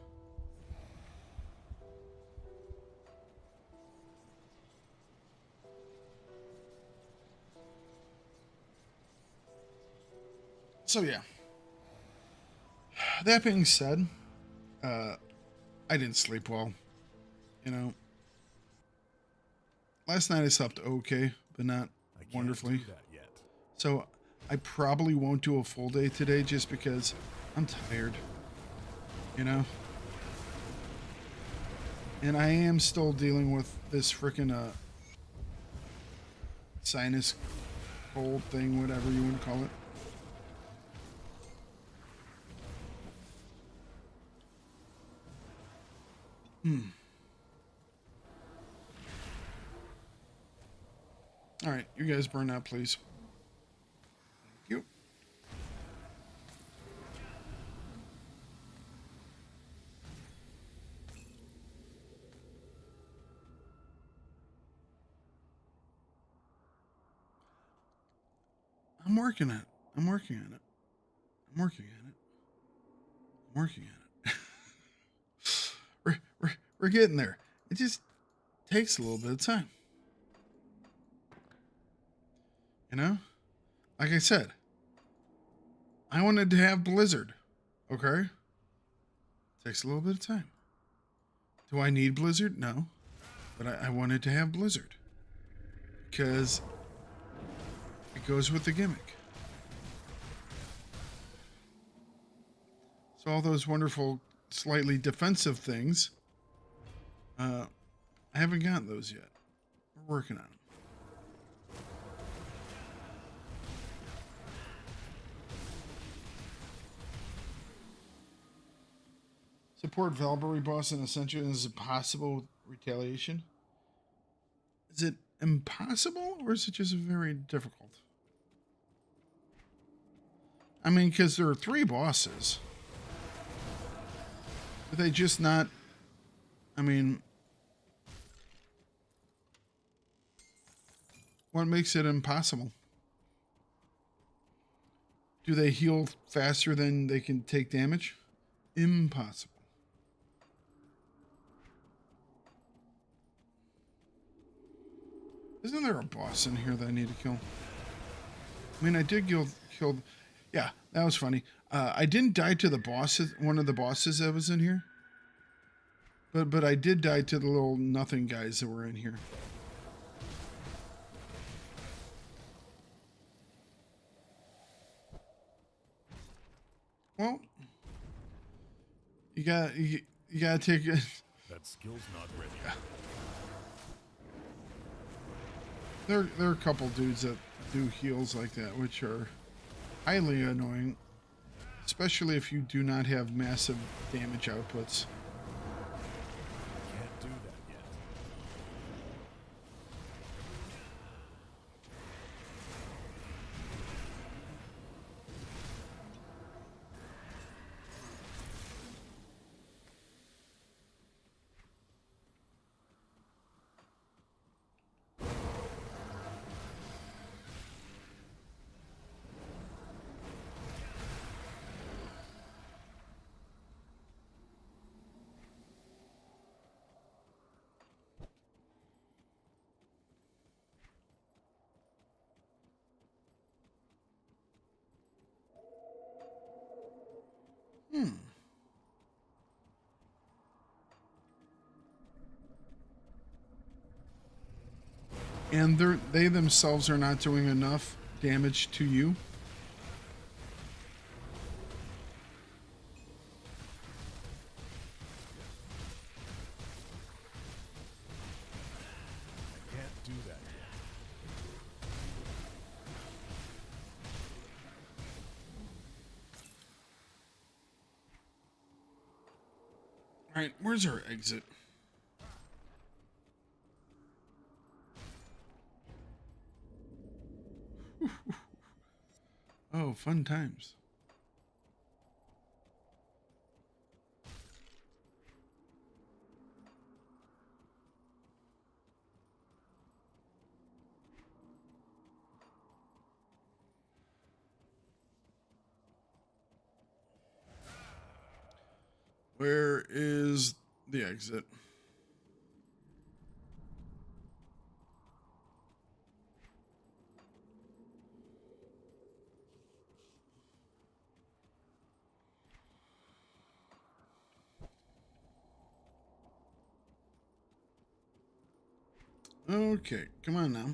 So yeah, that being said, I didn't sleep well, you know. Last night I slept okay, but not wonderfully. Do that yet. So I probably won't do a full day today just because I'm tired, you know. And I am still dealing with this freaking sinus cold thing, whatever you want to call it. All right, you guys burn out, please. Thank you. I'm working on it. I'm working on it. I'm working on it. I'm working on it. we're getting there. It just takes a little bit of time. You know? Like I said, I wanted to have Blizzard. Okay? Takes a little bit of time. Do I need Blizzard? No. But I wanted to have Blizzard. Because it goes with the gimmick. So all those wonderful, slightly defensive things, I haven't gotten those yet. We're working on them. Support Valkyrie boss in Ascension is impossible with retaliation. Is it impossible or is it just very difficult? I mean, because there are 3 bosses. Are they just not... I mean... What makes it impossible? Do they heal faster than they can take damage? Impossible. Isn't there a boss in here that I need to kill? I mean, I did kill... Yeah, that was funny. I didn't die to the bosses, one of the bosses that was in here. But I did die to the little nothing guys that were in here. Well, you gotta take it. That skill's not ready. There are a couple dudes that do heals like that, which are highly annoying, especially if you do not have massive damage outputs. Can't do that yet. And they themselves are not doing enough damage to you. I can't do that yet. All right, where's our exit? Oh, fun times. Where is the exit? Okay, come on now.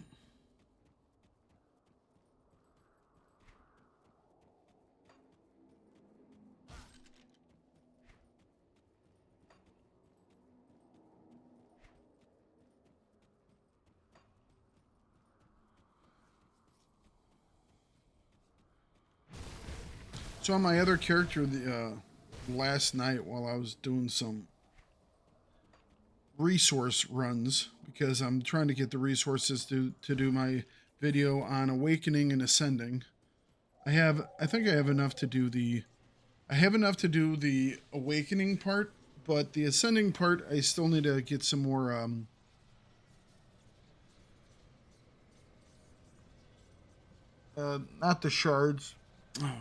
So on my other character, the last night while I was doing some resource runs, because I'm trying to get the resources to do my video on awakening and ascending. I think I have enough to do the awakening part, but the ascending part I still need to get some more not the shards. Oh,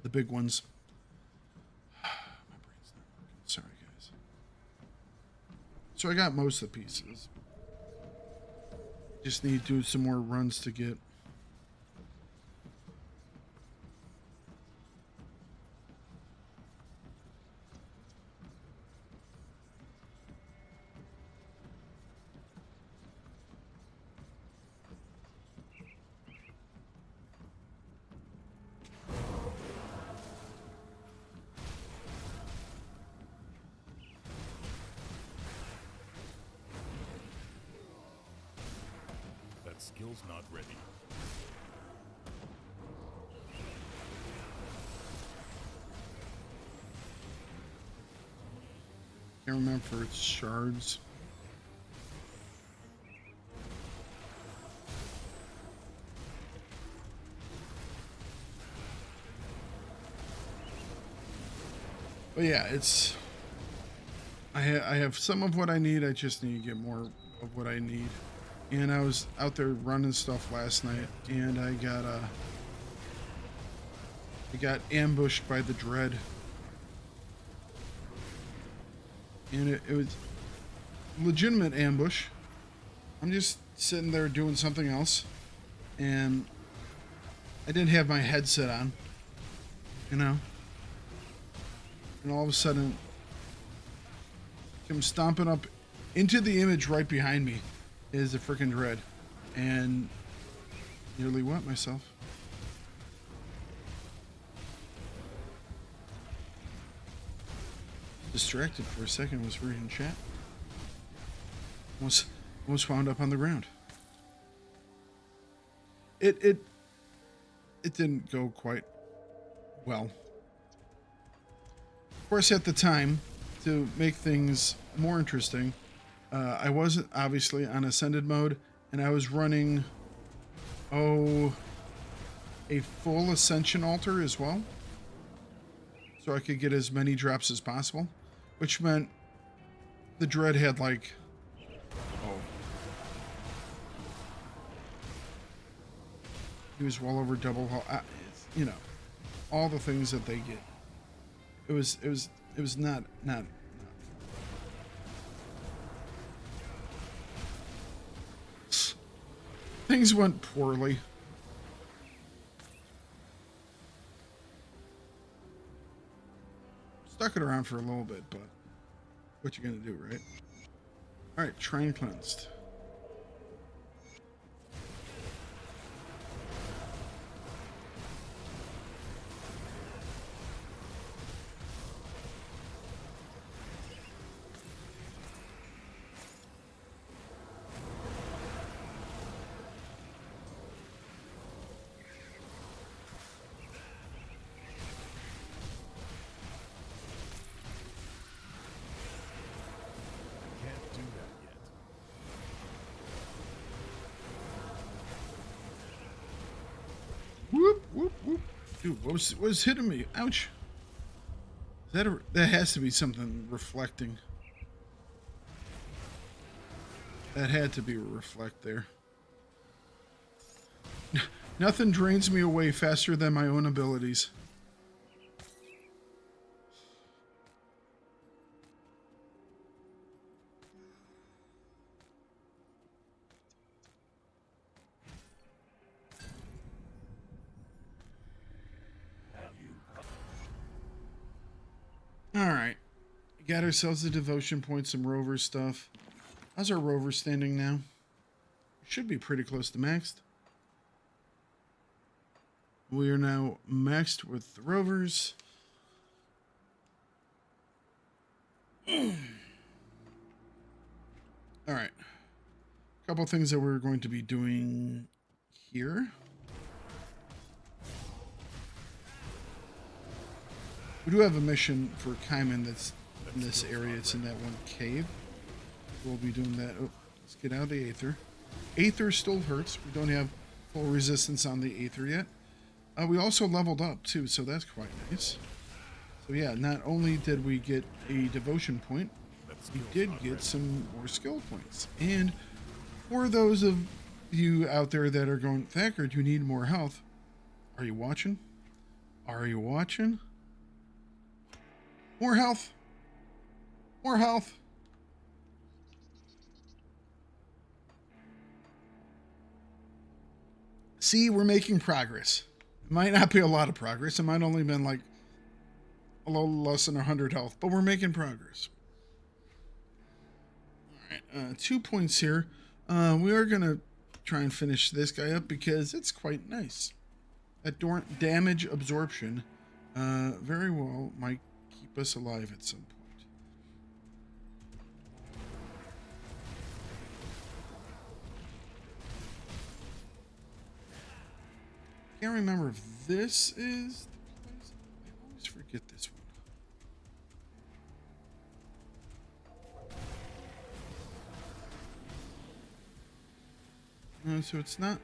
the big ones. My brain's not working. Sorry, guys. So I got most of the pieces. Just need to do some more runs to get. Skill's not ready. Can't remember for its shards. But yeah, it's I have some of what I need. I just need to get more of what I need. And I was out there running stuff last night, and I got ambushed by the dread. And it was legitimate ambush. I'm just sitting there doing something else, and I didn't have my headset on, you know. And all of a sudden, I'm stomping up into the image right behind me is a freaking dread, and nearly wet myself. Distracted for a second, was reading chat. Almost wound up on the ground. It didn't go quite well. Of course, at the time, to make things more interesting, I wasn't obviously on Ascended mode, and I was running, a full Ascension altar as well, so I could get as many drops as possible, which meant the dread had like, he was well over double hull, you know, all the things that they get. It was not. Things went poorly. Stuck it around for a little bit, but what you gonna do, right? All right, Shrine cleansed. Whoop, whoop, whoop. Dude, what was hitting me? Ouch. That has to be something reflecting. That had to be a reflect there. Nothing drains me away faster than my own abilities. Alright. Got ourselves a devotion point, some rover stuff. How's our rover standing now? Should be pretty close to maxed. We are now maxed with the rovers. Alright. A couple things that we're going to be doing here. We do have a mission for Kaiman that's in this area. It's in that one cave. We'll be doing that. Oh, let's get out of the Aether. Aether still hurts. We don't have full resistance on the Aether yet. We also leveled up too, so that's quite nice. So yeah, not only did we get a devotion point, we did get some more skill points. And for those of you out there that are going, Thakard, you need more health. Are you watching? Are you watching? More health. More health. See, we're making progress. It might not be a lot of progress. It might only been like a little less than 100 health, but we're making progress. All right, 2 points here. We are going to try and finish this guy up because it's quite nice. That damage absorption very well might keep us alive at some point. Can't remember if this is the place. I always forget this one. So it's not.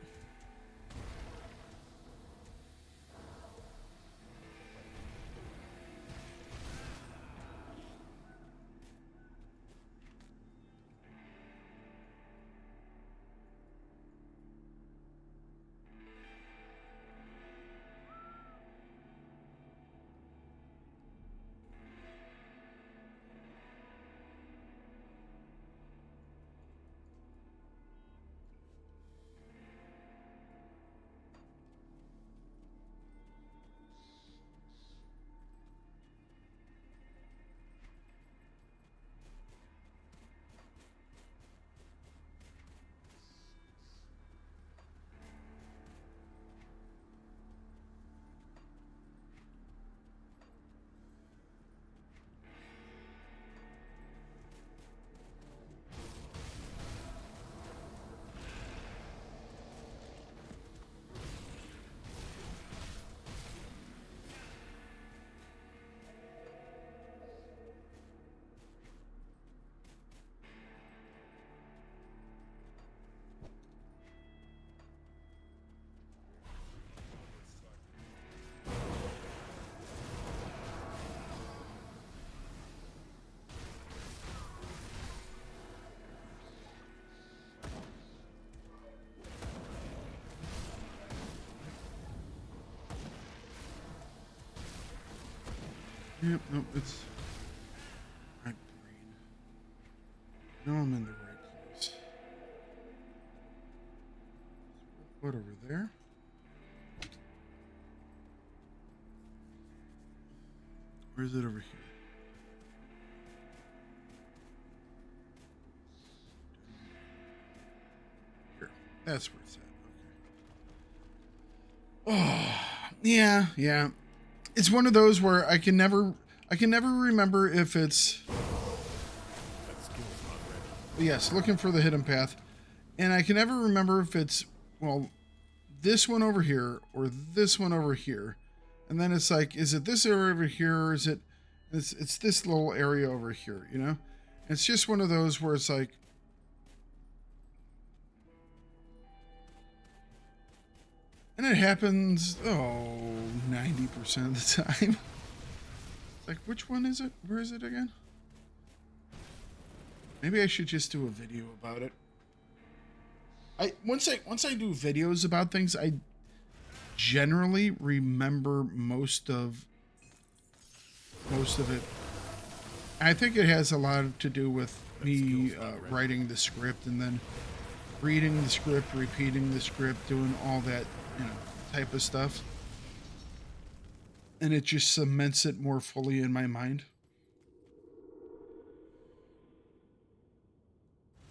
Yep, nope, it's my brain. No, I'm in the right place. What over there? Or is it over here? Here. That's where it's at. Okay. Oh, yeah. It's one of those where I can never remember if it's. Yes, looking for the hidden path, and I can never remember if it's, well, this one over here or this one over here, and then it's like, is it this area over here, or is it? It's this little area over here, you know? It's just one of those where it's like. And it happens, 90% of the time. Like, which one is it? Where is it again? Maybe I should just do a video about it. Once I do videos about things, I generally remember most of it. I think it has a lot to do with me writing the script and then reading the script, repeating the script, doing all that, type of stuff. And it just cements it more fully in my mind.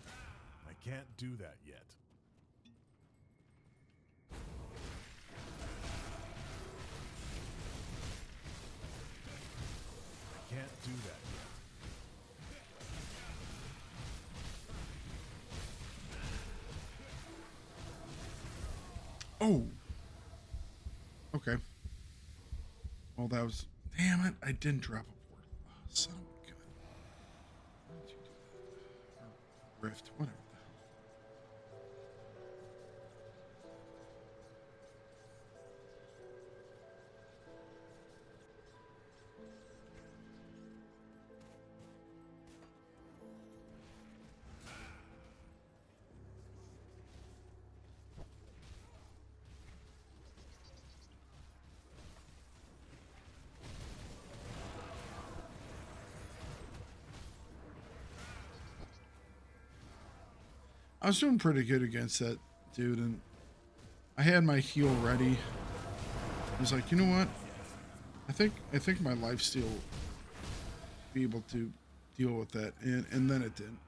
I can't do that yet. I can't do that yet. Oh. Okay. Well, that was... Damn it, I didn't drop a port. Oh, son of a gun. Why did you do that? Or rift, whatever the hell. I was doing pretty good against that dude, and I had my heal ready. I was like, you know what? I think my lifesteal will be able to deal with that, and then it didn't.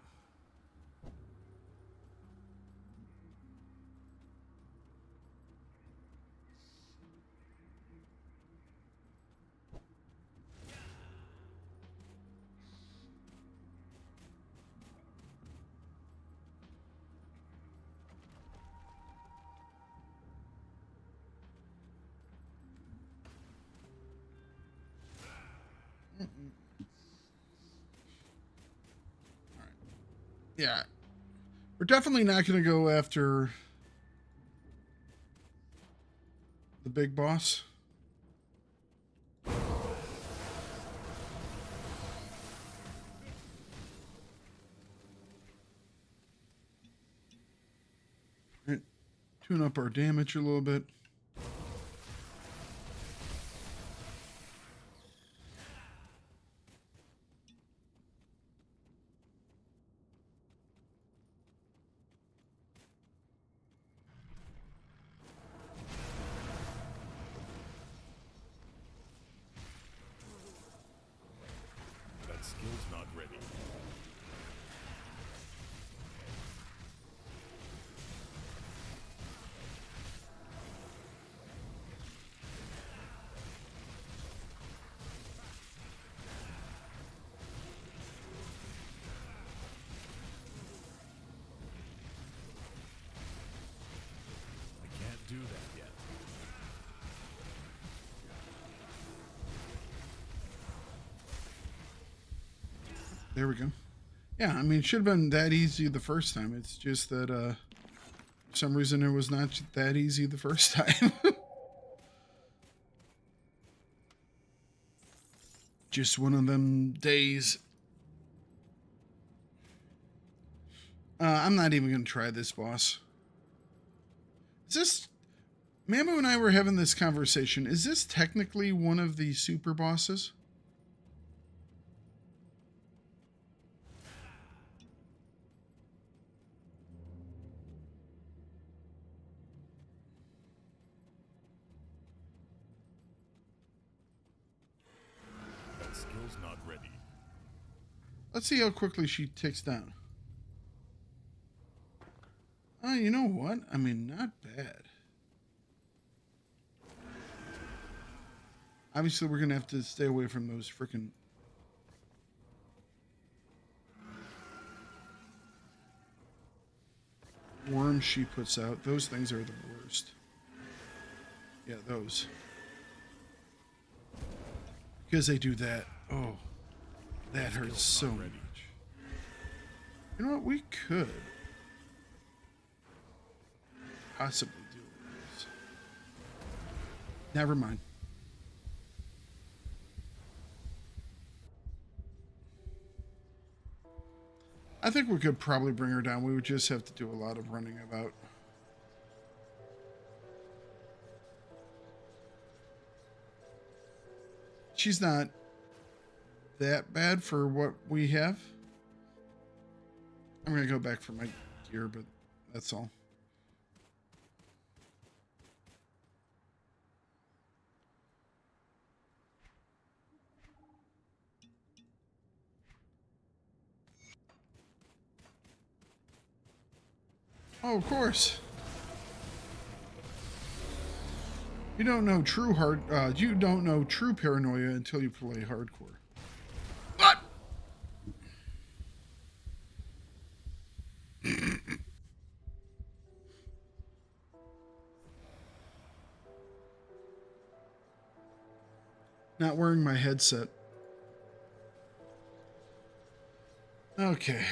Yeah, we're definitely not going to go after the big boss. Right. Tune up our damage a little bit. That skill's not ready. I can't do that yet. There we go. Yeah, I mean, it should have been that easy the first time. It's just that for some reason it was not that easy the first time. Just one of them days. I'm not even going to try this boss. Is this... Mammo and I were having this conversation. Is this technically one of the super bosses? That skill's not ready. Let's see how quickly she ticks down. Oh, you know what? I mean, not bad. Obviously, we're going to have to stay away from those freaking... worms she puts out. Those things are the worst. Yeah, those. Because they do that. Oh, that hurts so much. You know what? We could possibly do this. Never mind. I think we could probably bring her down. We would just have to do a lot of running about. She's not that bad for what we have. I'm going to go back for my gear, but that's all. Oh, of course. You don't know true paranoia until you play hardcore. What? Not wearing my headset. Okay.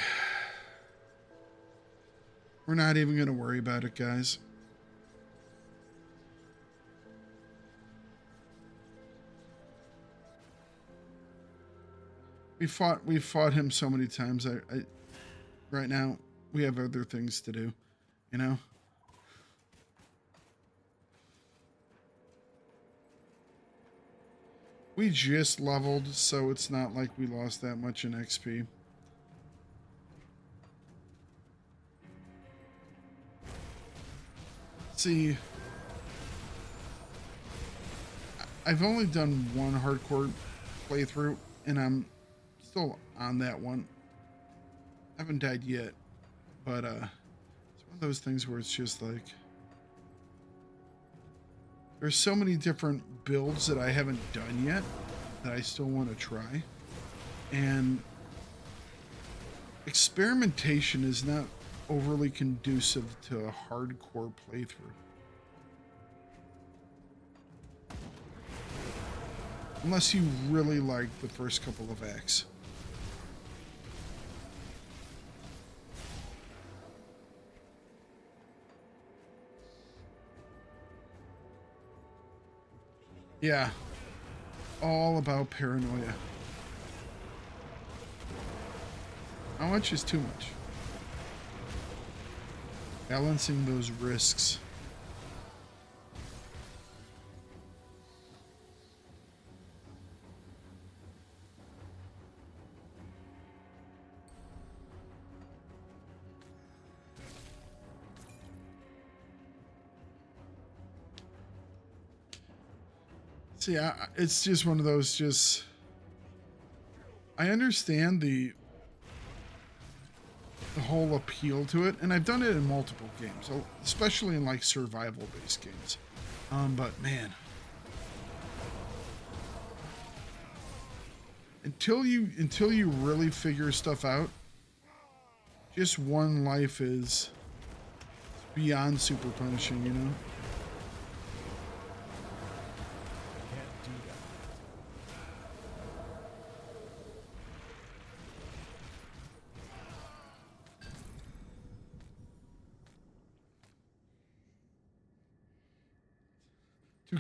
We're not even going to worry about it, guys. We fought him so many times. Right now we have other things to do, you know? We just leveled, so it's not like we lost that much in XP. See, I've only done one hardcore playthrough, and I'm still on that one. I haven't died yet, but it's one of those things where it's just like there's so many different builds that I haven't done yet that I still want to try, and experimentation is not overly conducive to a hardcore playthrough. Unless you really like the first couple of acts. Yeah. All about paranoia. How much is too much? Balancing those risks. See, it's just one of those just... I understand the whole appeal to it, and I've done it in multiple games, especially in like survival-based games. But man, until you really figure stuff out, just one life is beyond super punishing, you know? Can't do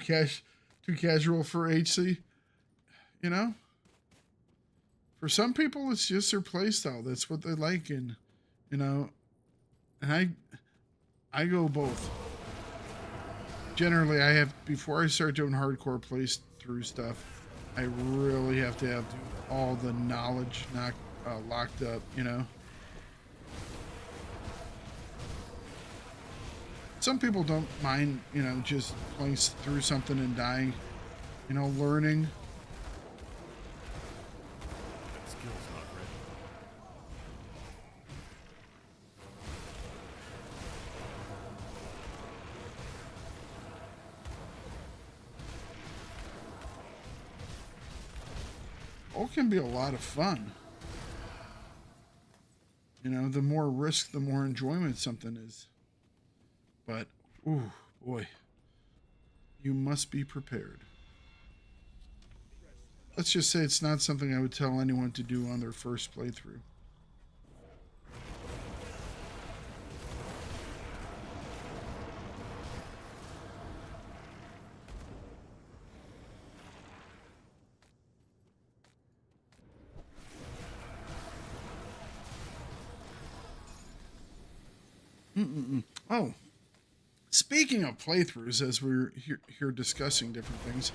that. Too casual for HC, you know? For some people, it's just their playstyle. That's what they like, and you know, and I go both. Generally, I have, before I start doing hardcore playthrough stuff, I really have to have all the knowledge locked up, you know. Some people don't mind, you know, just playing through something and dying, you know, learning. That skill's not ready. All can be a lot of fun. You know, the more risk, the more enjoyment something is. But, ooh, boy, you must be prepared. Let's just say it's not something I would tell anyone to do on their first playthrough. Oh. Speaking of playthroughs, as we're here discussing different things,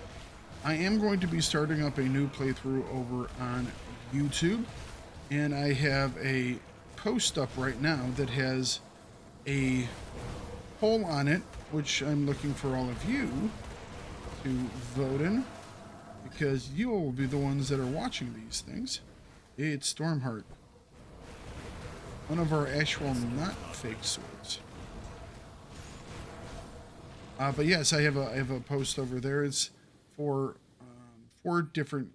I am going to be starting up a new playthrough over on YouTube, and I have a post up right now that has a poll on it, which I'm looking for all of you to vote in, because you will be the ones that are watching these things. It's Stormheart, one of our actual not fake swords. But yes, I have a post over there. It's for 4 different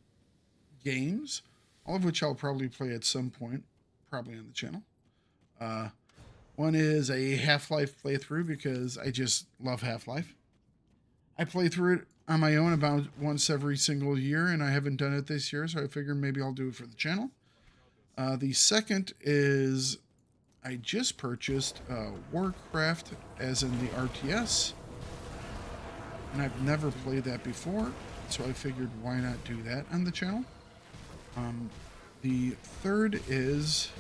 games, all of which I'll probably play at some point, probably on the channel. One is a Half-Life playthrough, because I just love Half-Life. I play through it on my own about once every single year, and I haven't done it this year, so I figured maybe I'll do it for the channel. The second is I just purchased Warcraft, as in the RTS. And I've never played that before, so I figured why not do that on the channel. The third is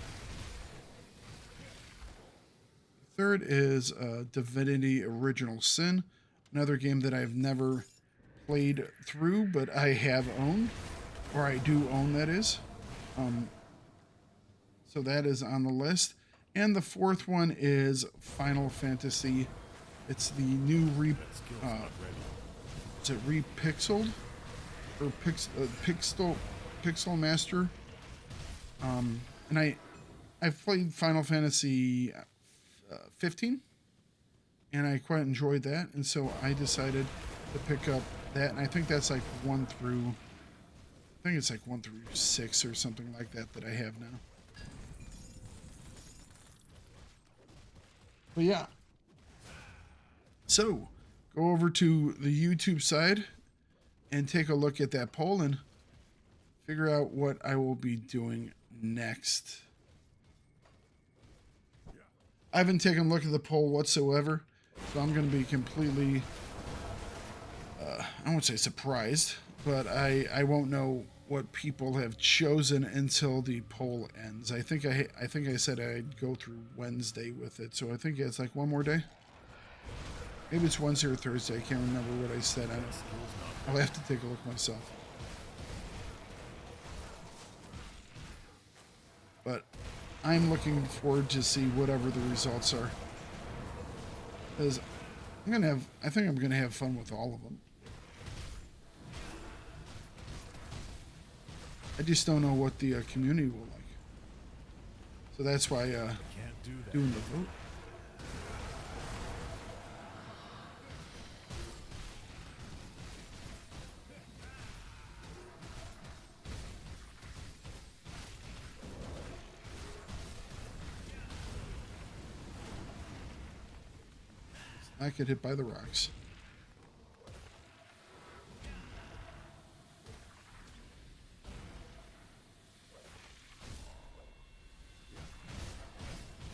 Divinity Original Sin, another game that I've never played through, but I have owned, or I do own, that is. So that is on the list. And the fourth one is Final Fantasy. It's the new is it repixeled or Pixel Master? And I've played Final Fantasy 15, and I quite enjoyed that, and so I decided to pick up that. And I think that's like 1 through 6 or something like that I have now. But yeah. So, go over to the YouTube side and take a look at that poll and figure out what I will be doing next. I haven't taken a look at the poll whatsoever, so I'm going to be completely I won't say surprised, but I won't know what people have chosen until the poll ends. I think I said I'd go through Wednesday with it, so I think it's like one more day. Maybe it's Wednesday or Thursday. I can't remember what I said. I'll have to take a look myself. But I'm looking forward to see whatever the results are. Because I think I'm gonna have fun with all of them. I just don't know what the community will like. So that's why Can't do that. doing the vote. I get hit by the rocks.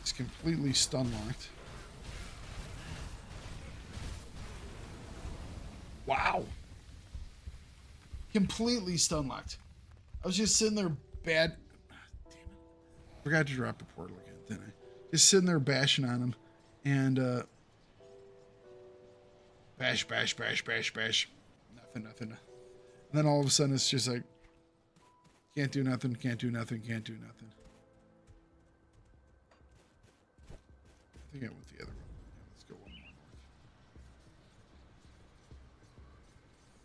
It's completely stun locked. Wow. Completely stun locked. I was just sitting there bad. Damn it. Forgot to drop the portal again, didn't I? Just sitting there bashing on him. And, bash, bash, bash, bash, bash. Nothing. And then all of a sudden it's just like, can't do nothing, can't do nothing, can't do nothing. I think I went the other one. Yeah, let's go one more.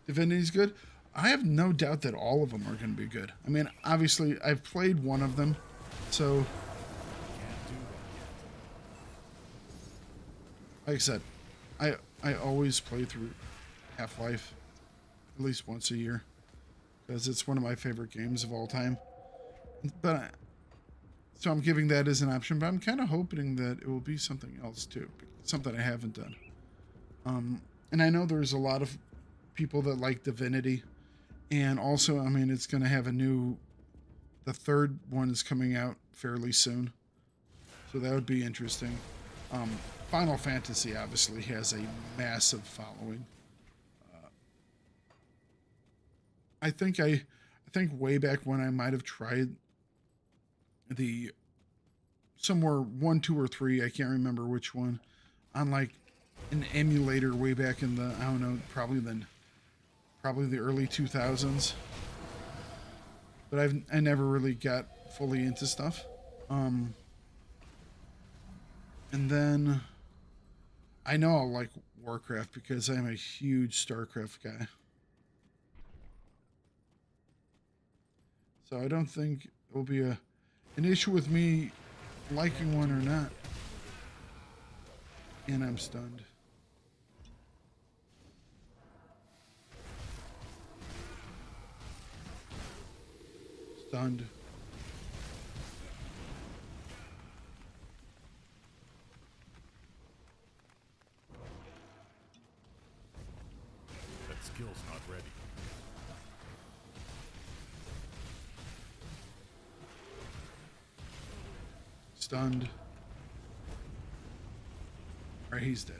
Divinity's good. I have no doubt that all of them are going to be good. I mean, obviously, I've played one of them, so... Can't do that yet. Like I said, I always play through Half-Life at least once a year because it's one of my favorite games of all time. But so I'm giving that as an option, but I'm kind of hoping that it will be something else too, something I haven't done. And I know there's a lot of people that like Divinity, and also, I mean, it's going to have the third one is coming out fairly soon, so that would be interesting. Final Fantasy obviously has a massive following. I think way back when I might have tried somewhere 1, 2, or 3, I can't remember which one, on like an emulator way back in the, I don't know, probably the early 2000s. But I never really got fully into stuff. And then I know I'll like Warcraft because I'm a huge StarCraft guy. So I don't think it will be an issue with me liking one or not. And I'm stunned. Stunned. That skill's not ready. Stunned. Alright, he's dead.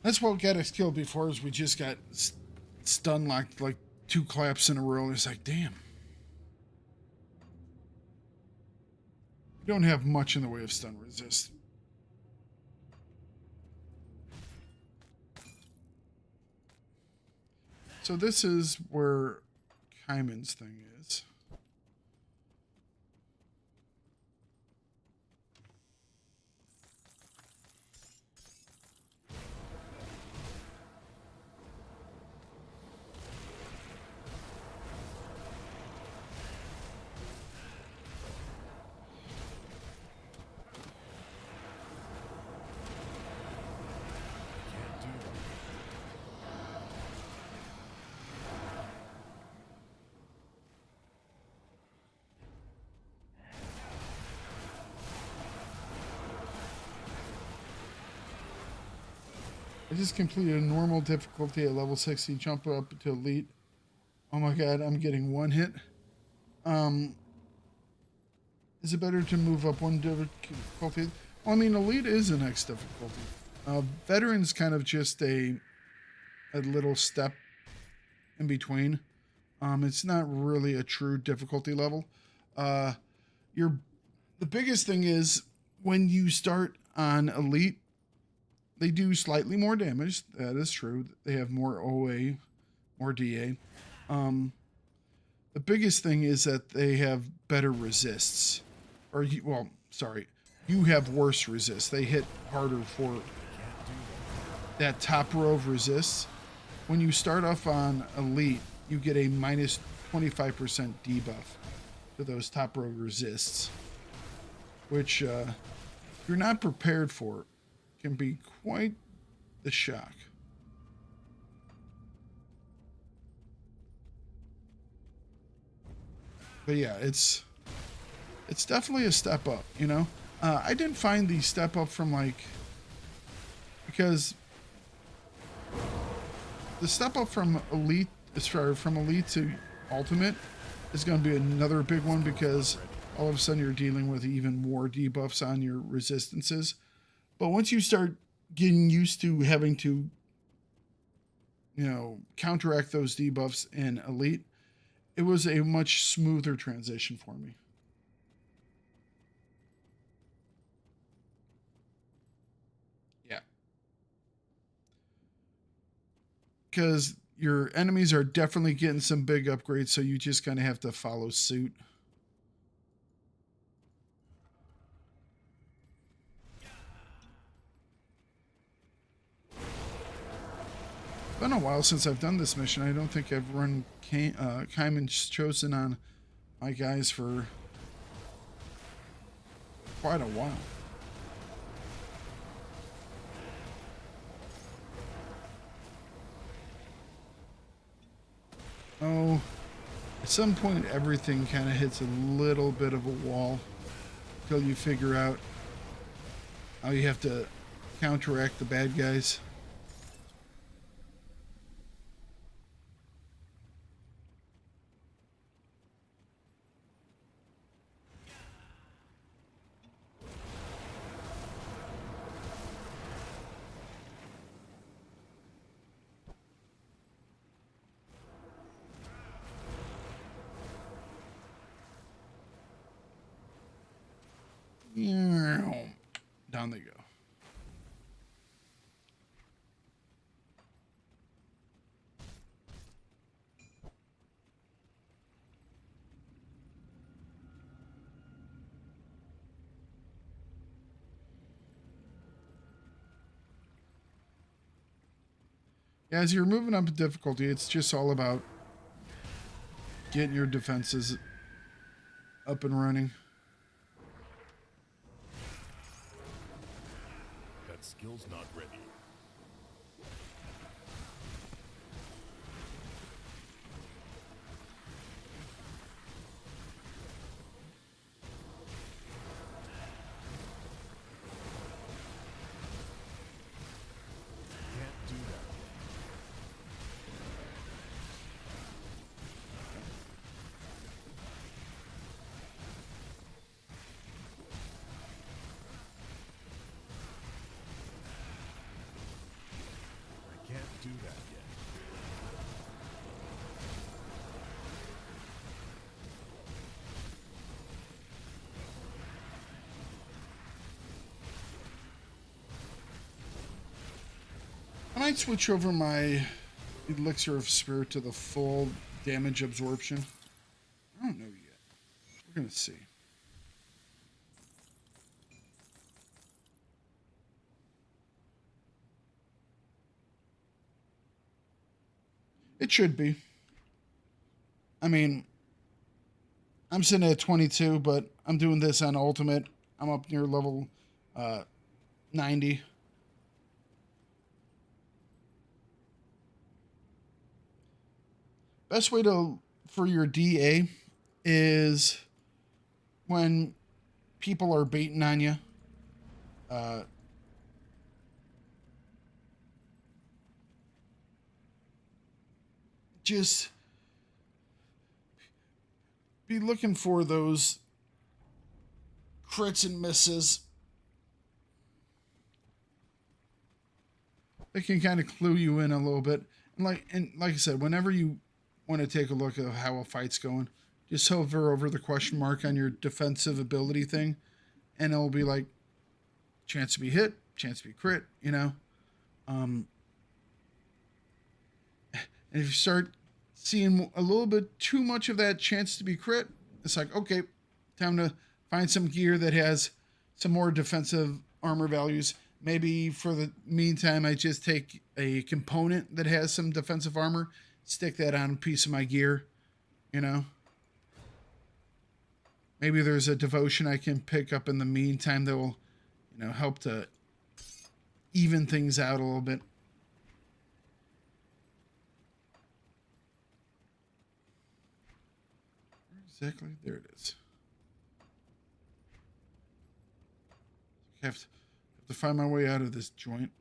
That's what got us killed before, is we just got stun locked like 2 claps in a row. It's like, damn. We don't have much in the way of stun resist. So this is where Kaiman's thing is. Can't do that. I just completed a normal difficulty at level 60, jump up to elite. Oh my god, I'm getting 1 hit. Is it better to move up 1 difficulty? Well, I mean, elite is the next difficulty. Veteran's kind of just a a little step in between. It's not really a true difficulty level. The biggest thing is when you start on elite, they do slightly more damage. That is true. They have more OA, more DA. The biggest thing is that they have better resists. You have worse resists. They hit harder for that top row of resists. When you start off on elite, you get a minus 25% debuff to those top row resists, which if you're not prepared for, can be quite the shock. But yeah, it's definitely a step up, you know? I didn't find the step up from because the step up from elite, from elite to ultimate is going to be another big one, because all of a sudden you're dealing with even more debuffs on your resistances. But once you start getting used to having to, counteract those debuffs in elite, it was a much smoother transition for me. Yeah. Because your enemies are definitely getting some big upgrades, so you just kind of have to follow suit. It's been a while since I've done this mission. I don't think I've run Kaiman's Chosen on my guys for quite a while. Oh, at some point everything kind of hits a little bit of a wall until you figure out how you have to counteract the bad guys. Down they go. As you're moving up in difficulty, it's just all about getting your defenses up and running. Skill's not ready. Can't do that. Do that yet. I might switch over my Elixir of Spirit to the full damage absorption. I don't know yet. We're going to see. It should be. I mean, I'm sitting at 22, but I'm doing this on Ultimate. I'm up near level 90. Best way for your DA is when people are baiting on you. Just be looking for those crits and misses. They can kind of clue you in a little bit. And like I said, whenever you want to take a look at how a fight's going, just hover over the question mark on your defensive ability thing, and it'll be like chance to be hit, chance to be crit, you know. And if you start seeing a little bit too much of that chance to be crit, it's like, okay, time to find some gear that has some more defensive armor values. Maybe for the meantime, I just take a component that has some defensive armor, stick that on a piece of my gear, you know. Maybe there's a devotion I can pick up in the meantime that will, you know, help to even things out a little bit. Exactly, there it is. I have to find my way out of this joint.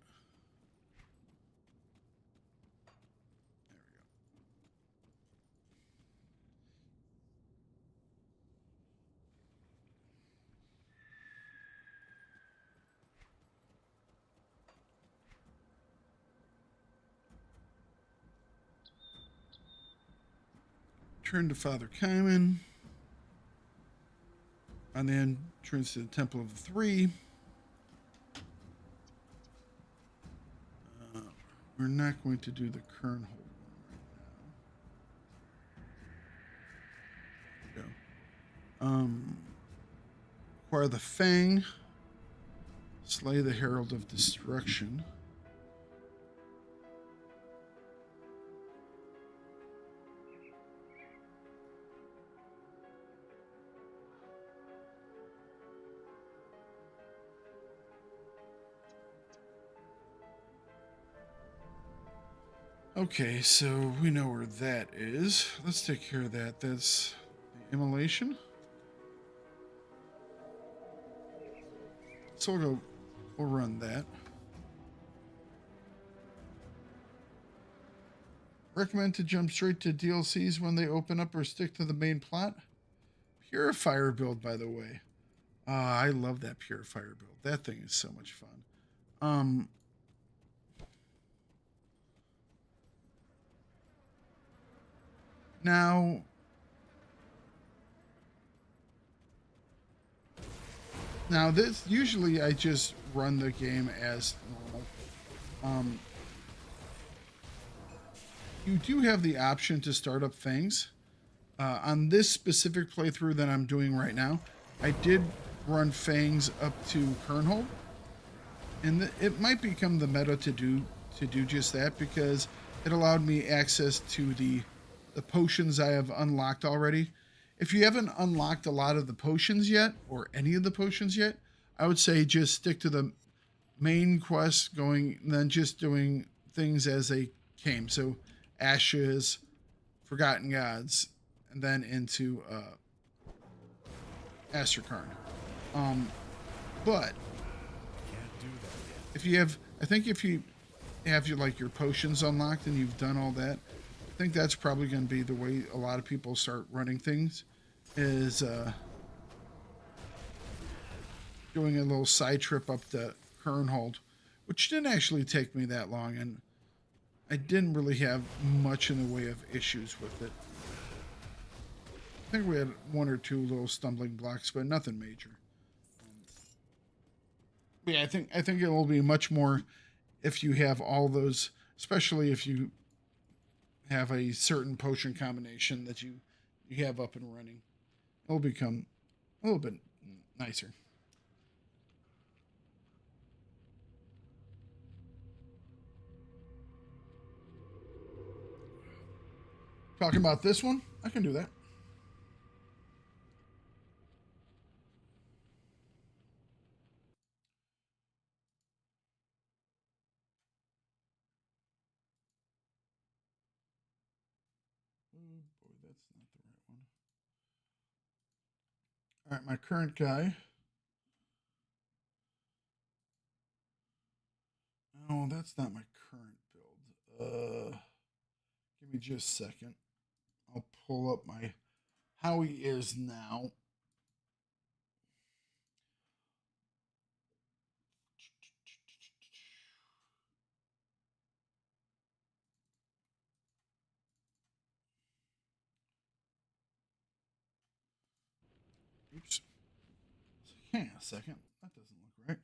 Turn to Father Kaiman. And then turns to the Temple of the Three. We're not going to do the Kernhold one right now. There we go. Acquire the Fang. Slay the Herald of Destruction. Okay, so we know where that is. Let's take care of that. That's the immolation. So we'll run that. Recommend to jump straight to DLCs when they open up or stick to the main plot? Purifier build, by the way. I love that Purifier build. That thing is so much fun. Now, this usually I just run the game as normal. You do have the option to start up Fangs. On this specific playthrough that I'm doing right now, I did run Fangs up to Kernhold, and it might become the meta to do just that, because it allowed me access to the potions I have unlocked already. If you haven't unlocked a lot of the potions yet, or any of the potions yet, I would say just stick to the main quest going, and then just doing things as they came. So Ashes, Forgotten Gods, and then into Asterkarn. But if you have, I think if you have your potions unlocked and you've done all that, I think that's probably going to be the way a lot of people start running things, is doing a little side trip up to Kernhold, which didn't actually take me that long, and I didn't really have much in the way of issues with it. I think we had one or two little stumbling blocks, but nothing major. Yeah, I think it will be much more if you have all those, especially if you have a certain potion combination that you have up and running. It'll become a little bit nicer. Talking about this one, I can do that. Oh boy, that's not the right one. All right, my current guy. No, that's not my current build. Give me just a second. I'll pull up how he is now. Hang on a second. That doesn't look right.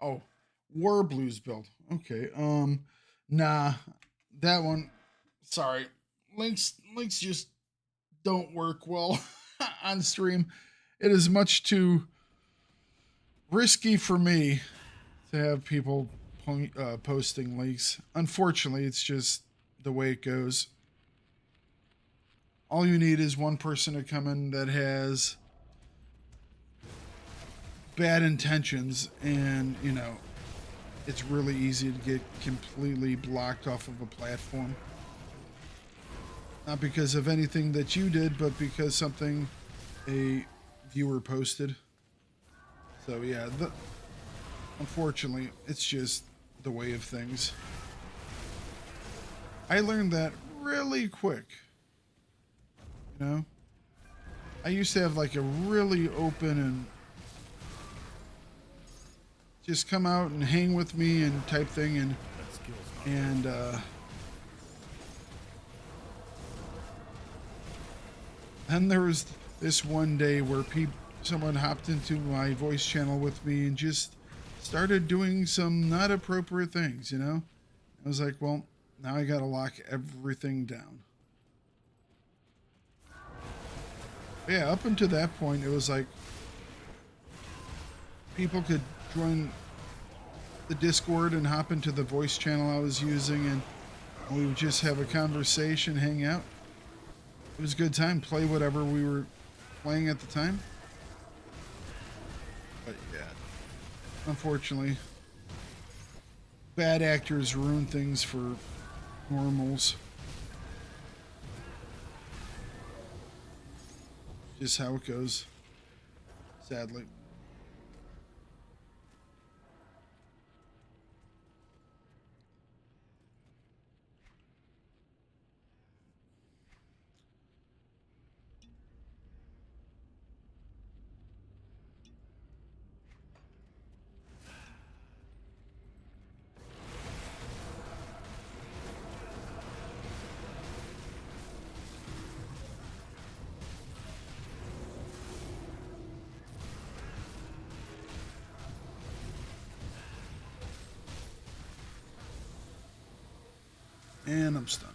Oh, War Blues build. Okay. Nah, that one. Sorry, links just don't work well on stream. It is much too risky for me to have people posting links. Unfortunately, it's just the way it goes. All you need is one person to come in that has bad intentions, and you know, it's really easy to get completely blocked off of a platform. Not because of anything that you did, but because something a viewer posted. So yeah, unfortunately, it's just the way of things. I learned that really quick. You know? I used to have like a really open and just come out and hang with me and type thing, and then there was this one day where someone hopped into my voice channel with me and just started doing some not appropriate things, you know? I was like, well, now I gotta lock everything down. But yeah, up until that point, it was like people could join the Discord and hop into the voice channel I was using, and we would just have a conversation, hang out. It was a good time, play whatever we were playing at the time. But yeah, unfortunately, bad actors ruin things for normals. Just how it goes, sadly. And I'm stunned.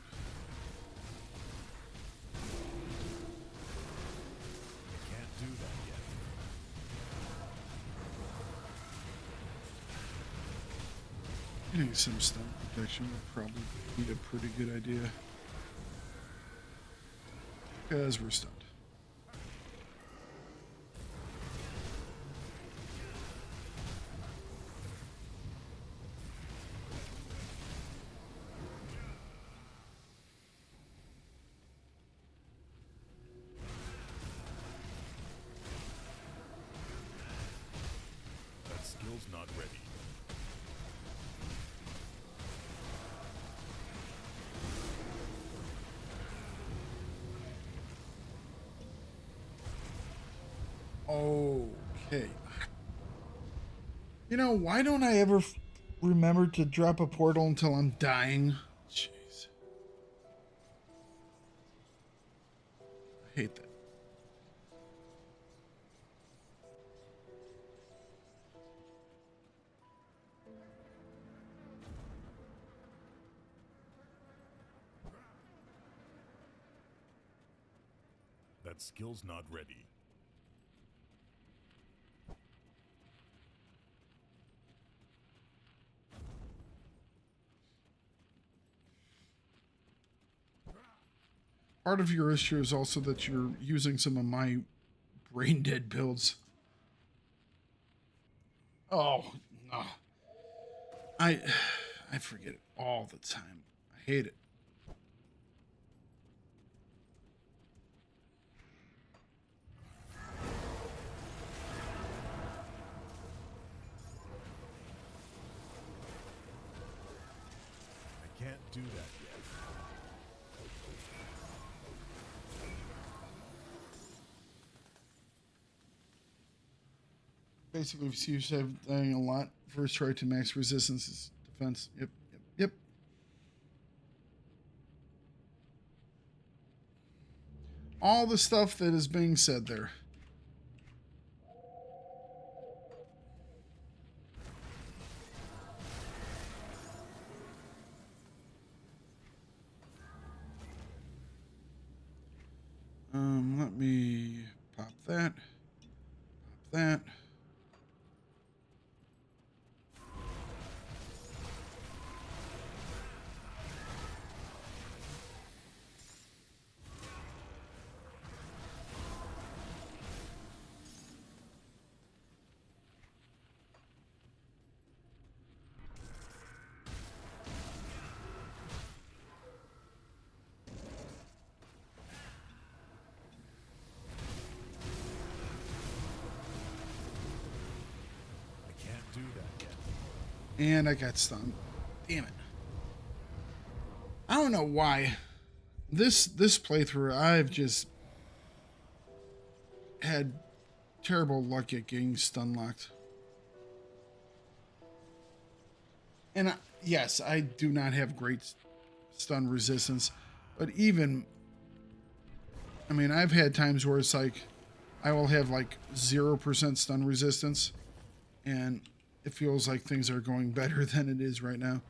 Can't do that yet. Getting some stun protection would probably be a pretty good idea. Because we're stunned. That skill's not ready. Okay. You know, why don't I ever remember to drop a portal until I'm dying? Jeez. I hate that. That skill's not ready. Part of your issue is also that you're using some of my brain dead builds. Oh, no. I forget it all the time. I hate it. I can't do that yet. Basically, if you have dying a lot, first try to max resistance is defense. Yep, yep, yep. All the stuff that is being said there. Let me pop that. Pop that. I can't do that yet. And I got stunned. Damn it. I don't know why. This playthrough, I've just had terrible luck at getting stun locked. And yes, I do not have great stun resistance, but even, I mean, I've had times where it's like, I will have like 0% stun resistance, and it feels like things are going better than it is right now.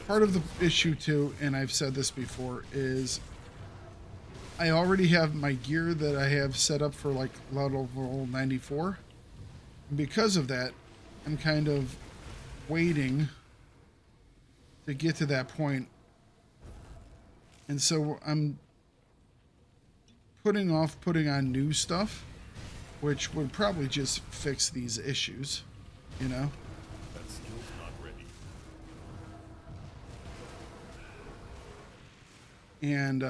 Part of the issue too, and I've said this before, is I already have my gear that I have set up for like level 94. And because of that, I'm kind of waiting to get to that point. And so I'm putting off putting on new stuff, which would probably just fix these issues, you know? That skill's not ready. And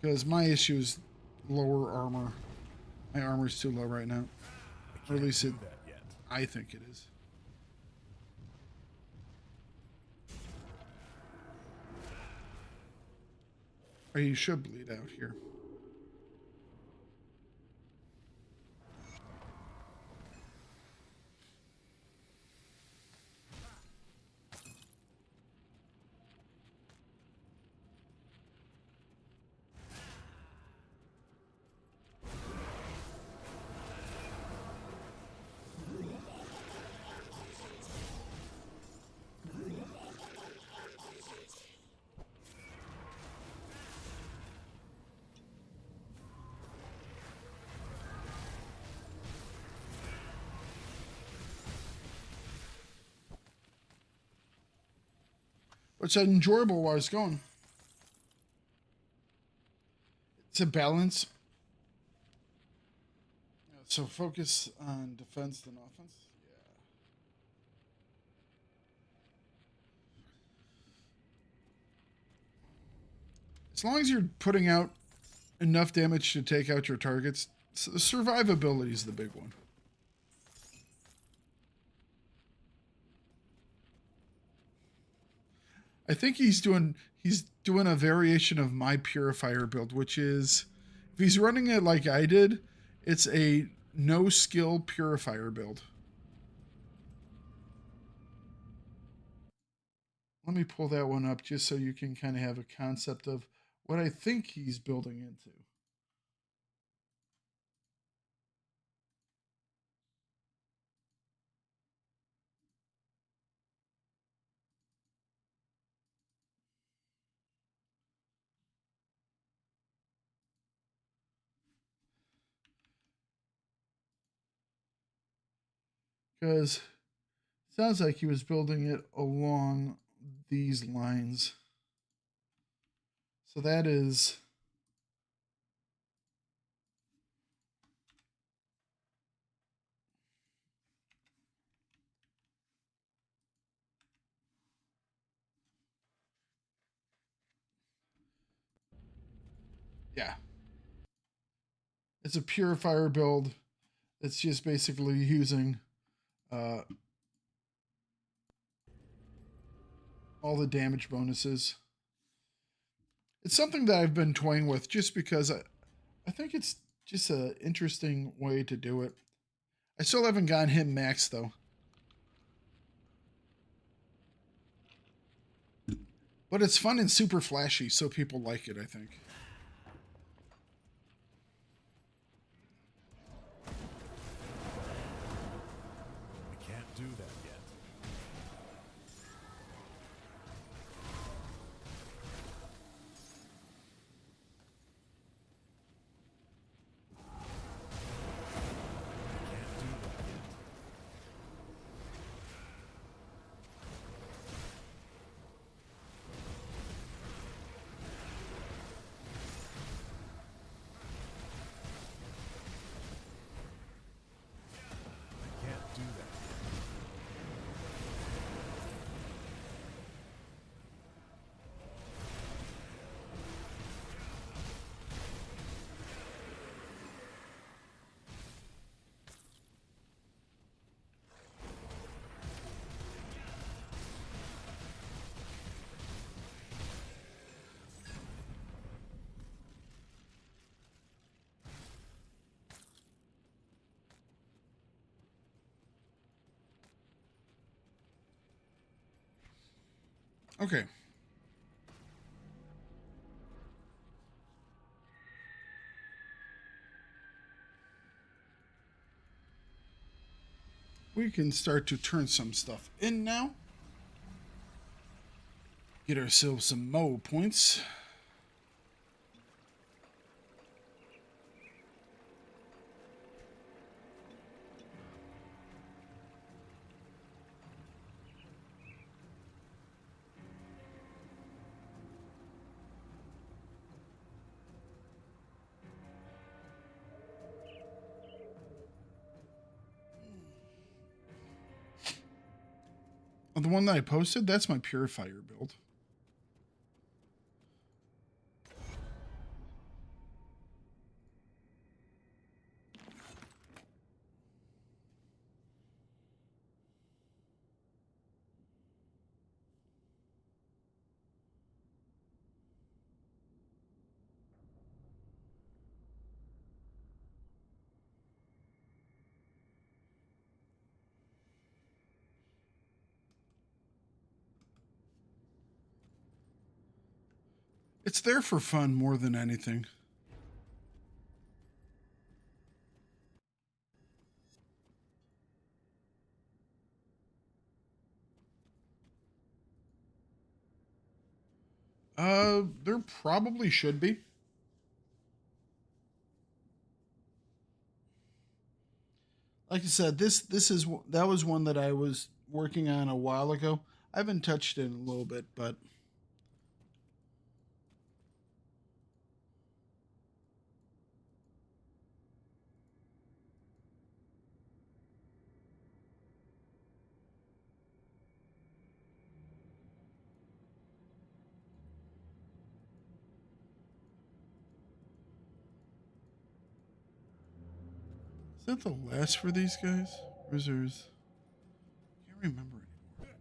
because my issue is lower armor. My armor's too low right now. I Or at least can't it, do that yet. I think it is. Or you should bleed out here. Which is enjoyable while I was going. It's a balance. So focus on defense than offense. As long as you're putting out enough damage to take out your targets, survivability is the big one. I think he's doing a variation of my purifier build, which is, if he's running it like I did, it's a no skill purifier build. Let me pull that one up just so you can kind of have a concept of what I think he's building into. Because Sounds like he was building it along these lines. So that is... Yeah. It's a purifier build. It's just basically using all the damage bonuses. It's something that I've been toying with just because I think it's just an interesting way to do it. I still haven't gotten him max though. But it's fun and super flashy, so people like it, I think. I can't do that yet. I can't do that yet. I can't do that yet. Okay. We can start to turn some stuff in now. Get ourselves some Mo points. The one that I posted, that's my purifier build. It's there for fun more than anything. There probably should be. Like I said, that was one that I was working on a while ago. I haven't touched it in a little bit, but is that the last for these guys? Or is there's... I can't remember anymore.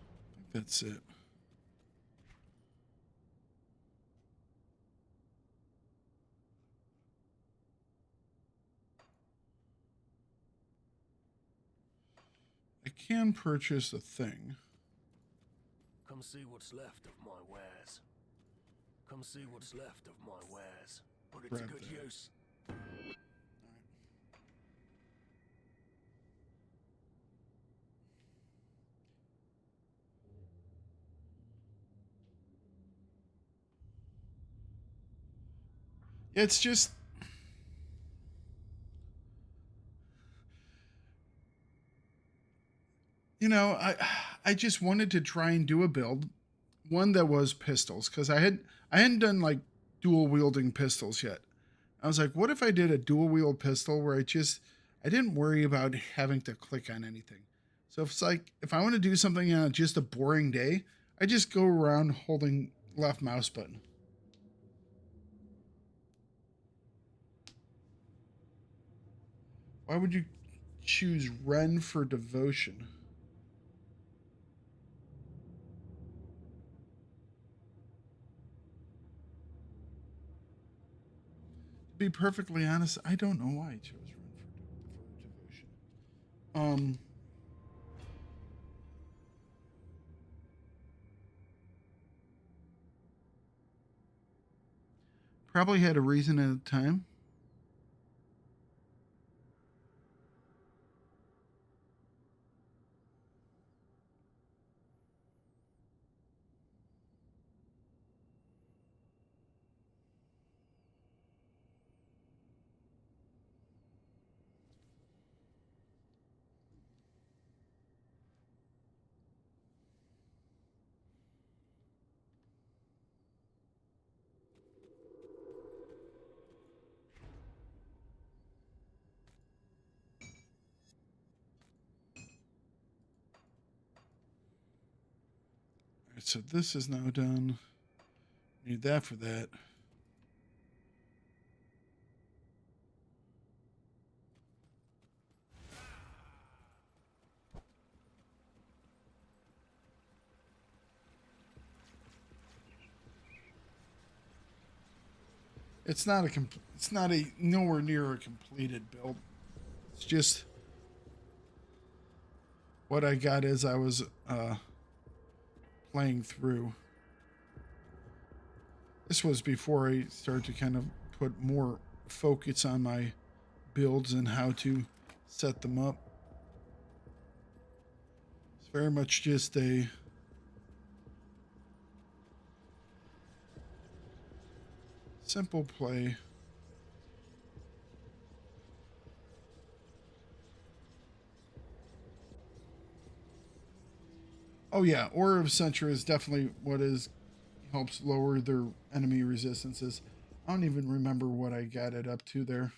I think that's it. I can purchase a thing. Come see what's left of my wares. Come see what's left of my wares. Put it to Grab good that. use. It's just, you know, I just wanted to try and do a build, one that was pistols, because I hadn't done like dual wielding pistols yet. I was like, what if I did a dual wield pistol where I didn't worry about having to click on anything. So if it's like, if I want to do something on just a boring day, I just go around holding left mouse button. Why would you choose Ren for devotion? To be perfectly honest, I don't know why I chose Ren for devotion. Probably had a reason at the time. Alright, so this is now done. Need that for that. It's not a nowhere near a completed build. It's just what I got as I was playing through. This was before I started to kind of put more focus on my builds and how to set them up. It's very much just a simple play. Oh yeah, Aura of Censure is definitely what helps lower their enemy resistances. I don't even remember what I got it up to there.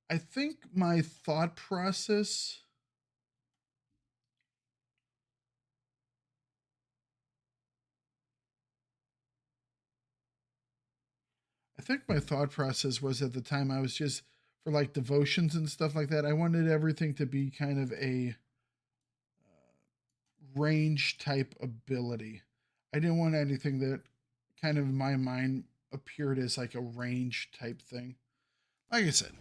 I think my thought process was at the time I was just for like devotions and stuff like that. I wanted everything to be kind of a range type ability. I didn't want anything that kind of in my mind appeared as like a range type thing. Like I said,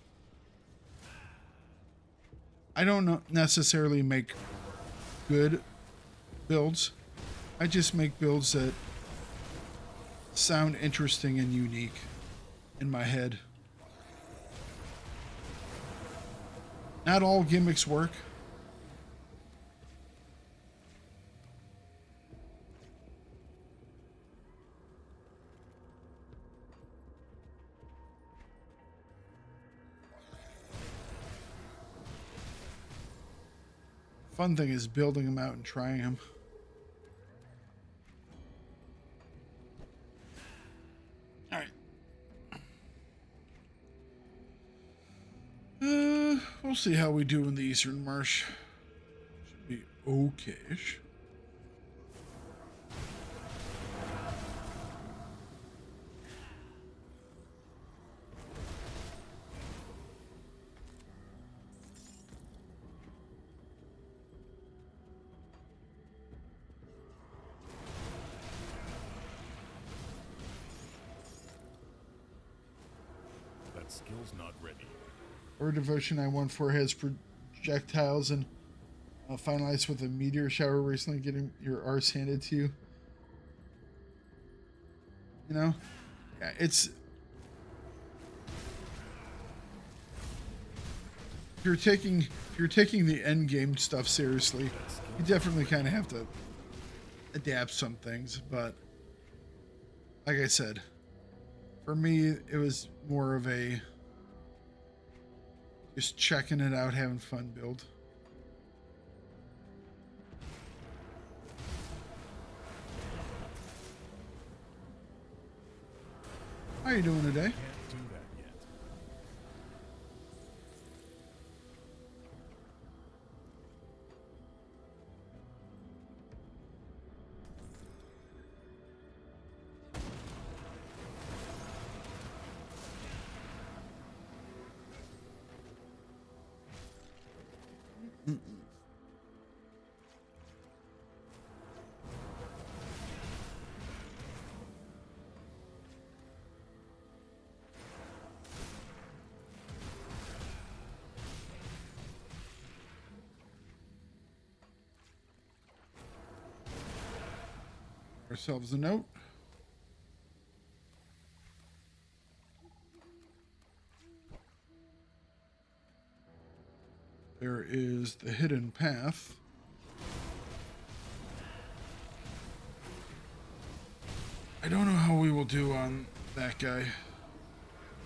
I don't necessarily make good builds. I just make builds that sound interesting and unique in my head. Not all gimmicks work. Fun thing is building them out and trying them. All right. We'll see how we do in the Eastern Marsh. Should be okay-ish. That skill's not ready. Or devotion I won for has projectiles and finalized with a meteor shower recently, getting your arse handed to you. You know, yeah, if you're taking the end game stuff seriously, you definitely kind of have to adapt some things. But like I said, for me, it was more of a just checking it out, having fun build. How you doing today? Can't do that yet. Ourselves a note. There is the hidden path. I don't know how we will do on that guy.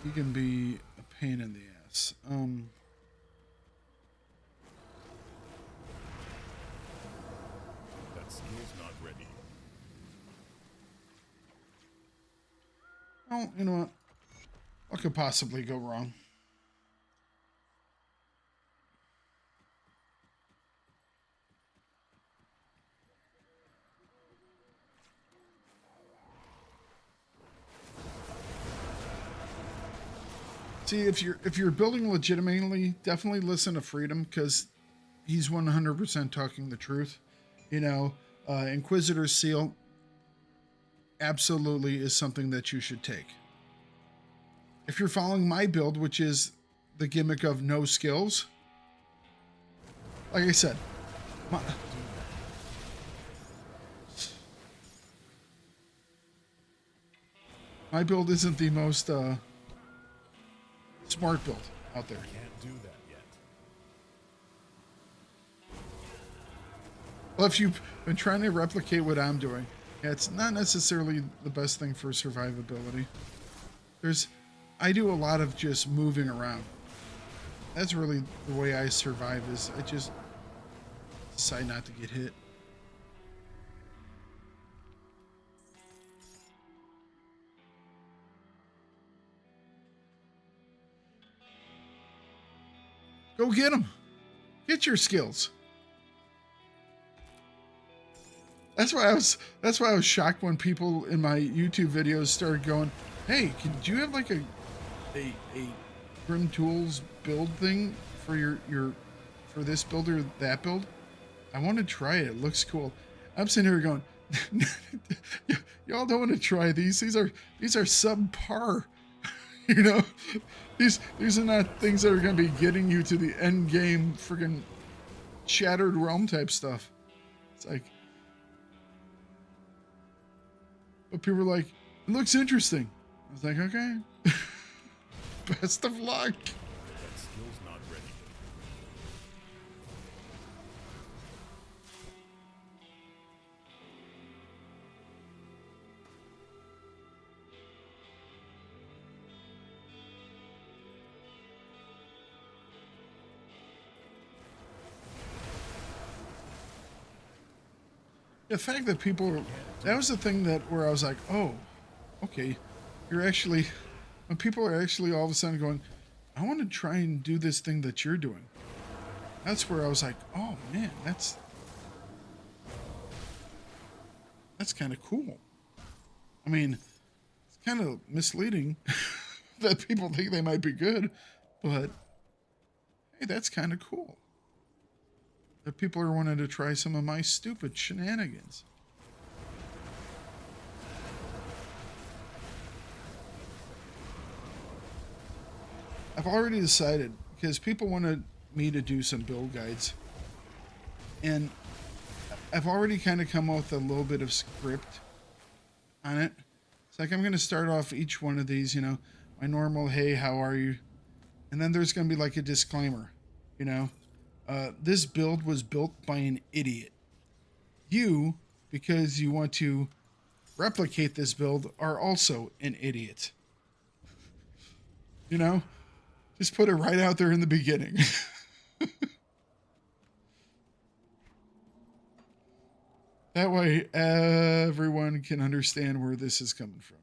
He can be a pain in the ass. That skill's not ready. Oh, you know what could possibly go wrong? See, if you're building legitimately, definitely listen to Freedom, because he's 100% talking the truth. You know, Inquisitor's Seal absolutely is something that you should take. If you're following my build, which is the gimmick of no skills, like I said, my build isn't the most smart build out there. Can't do that yet. Well, if you've been trying to replicate what I'm doing, it's not necessarily the best thing for survivability. I do a lot of just moving around. That's really the way I survive, is I just decide not to get hit. Go get them. Get your skills. That's why I was shocked when people in my YouTube videos started going, "Hey, do you have like a Grim Tools build thing for for this build or that build? I want to try it. It looks cool." I'm sitting here going, "Y'all don't want to try these. These are subpar." You know, these are not things that are going to be getting you to the end game friggin' Shattered Realm type stuff. It's like, but people were like, "It looks interesting." I was like, "Okay." Best of luck. That skill's not ready. The fact that people, that was the thing that where I was like, "Oh, okay, you're actually," when people are actually all of a sudden going, "I want to try and do this thing that you're doing." That's where I was like, "Oh man, that's kind of cool." I mean, it's kind of misleading that people think they might be good, but hey, that's kind of cool that people are wanting to try some of my stupid shenanigans. I've already decided, because people wanted me to do some build guides, and I've already kind of come up with a little bit of script on it. It's like I'm going to start off each one of these, you know, my normal, "Hey, how are you?" And then there's going to be like a disclaimer. You know, this build was built by an idiot. You, because you want to replicate this build, are also an idiot. You know, just put it right out there in the beginning. That way, everyone can understand where this is coming from.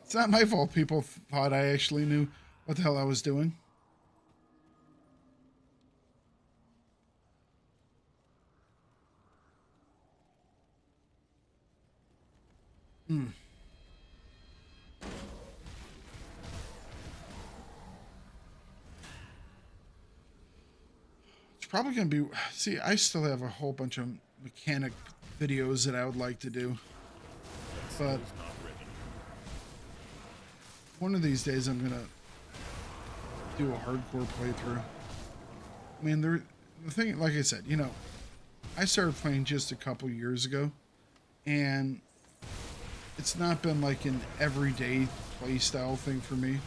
It's not my fault people thought I actually knew what the hell I was doing. It's probably going to be... See, I still have a whole bunch of mechanic videos that I would like to do. But one of these days I'm going to do a hardcore playthrough. I mean, the thing, like I said, you know, I started playing just a couple years ago, and it's not been like an everyday play style thing for me.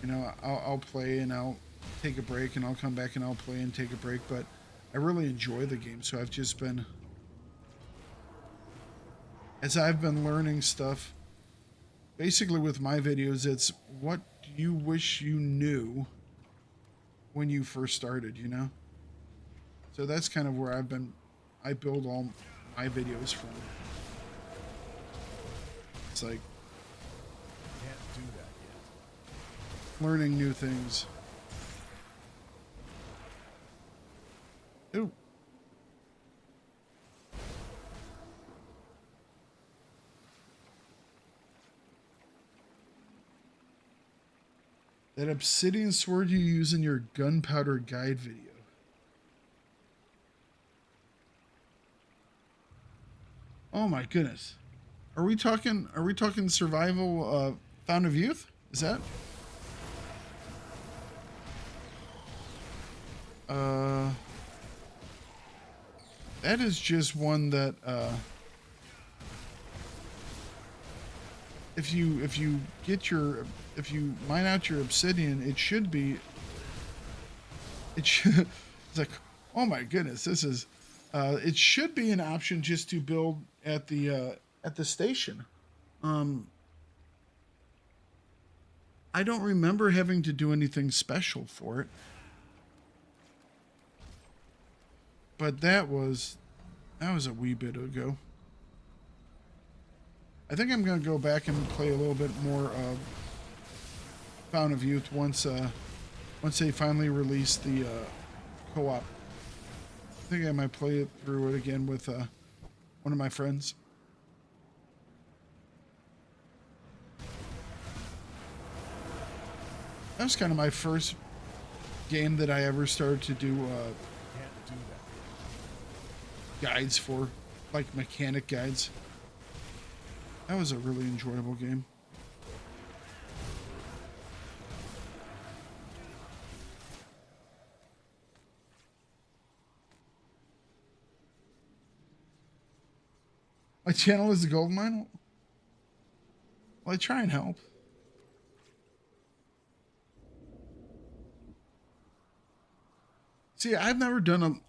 You know, I'll play and I'll take a break, and I'll come back and I'll play and take a break, but I really enjoy the game, so I've just been... As I've been learning stuff, basically with my videos, it's what do you wish you knew when you first started, you know? So that's kind of where I build all my videos from. It's like Can't do that yet. learning new things. Ooh. That obsidian sword you use in your gunpowder guide video. Oh my goodness. Are we talking survival Fountain of Youth? Is that? That is just one that if you mine out your obsidian, it should be it's like, oh my goodness, this is it should be an option just to build at the station. I don't remember having to do anything special for it. But that was a wee bit ago. I think I'm going to go back and play a little bit more of Fountain of Youth once they finally release the co-op. I think I might play it through it again with one of my friends. That was kind of my first game that I ever started to do Can't do that. guides for, like mechanic guides. That was a really enjoyable game. My channel is the gold mine. Well, I try and help. See, I've never done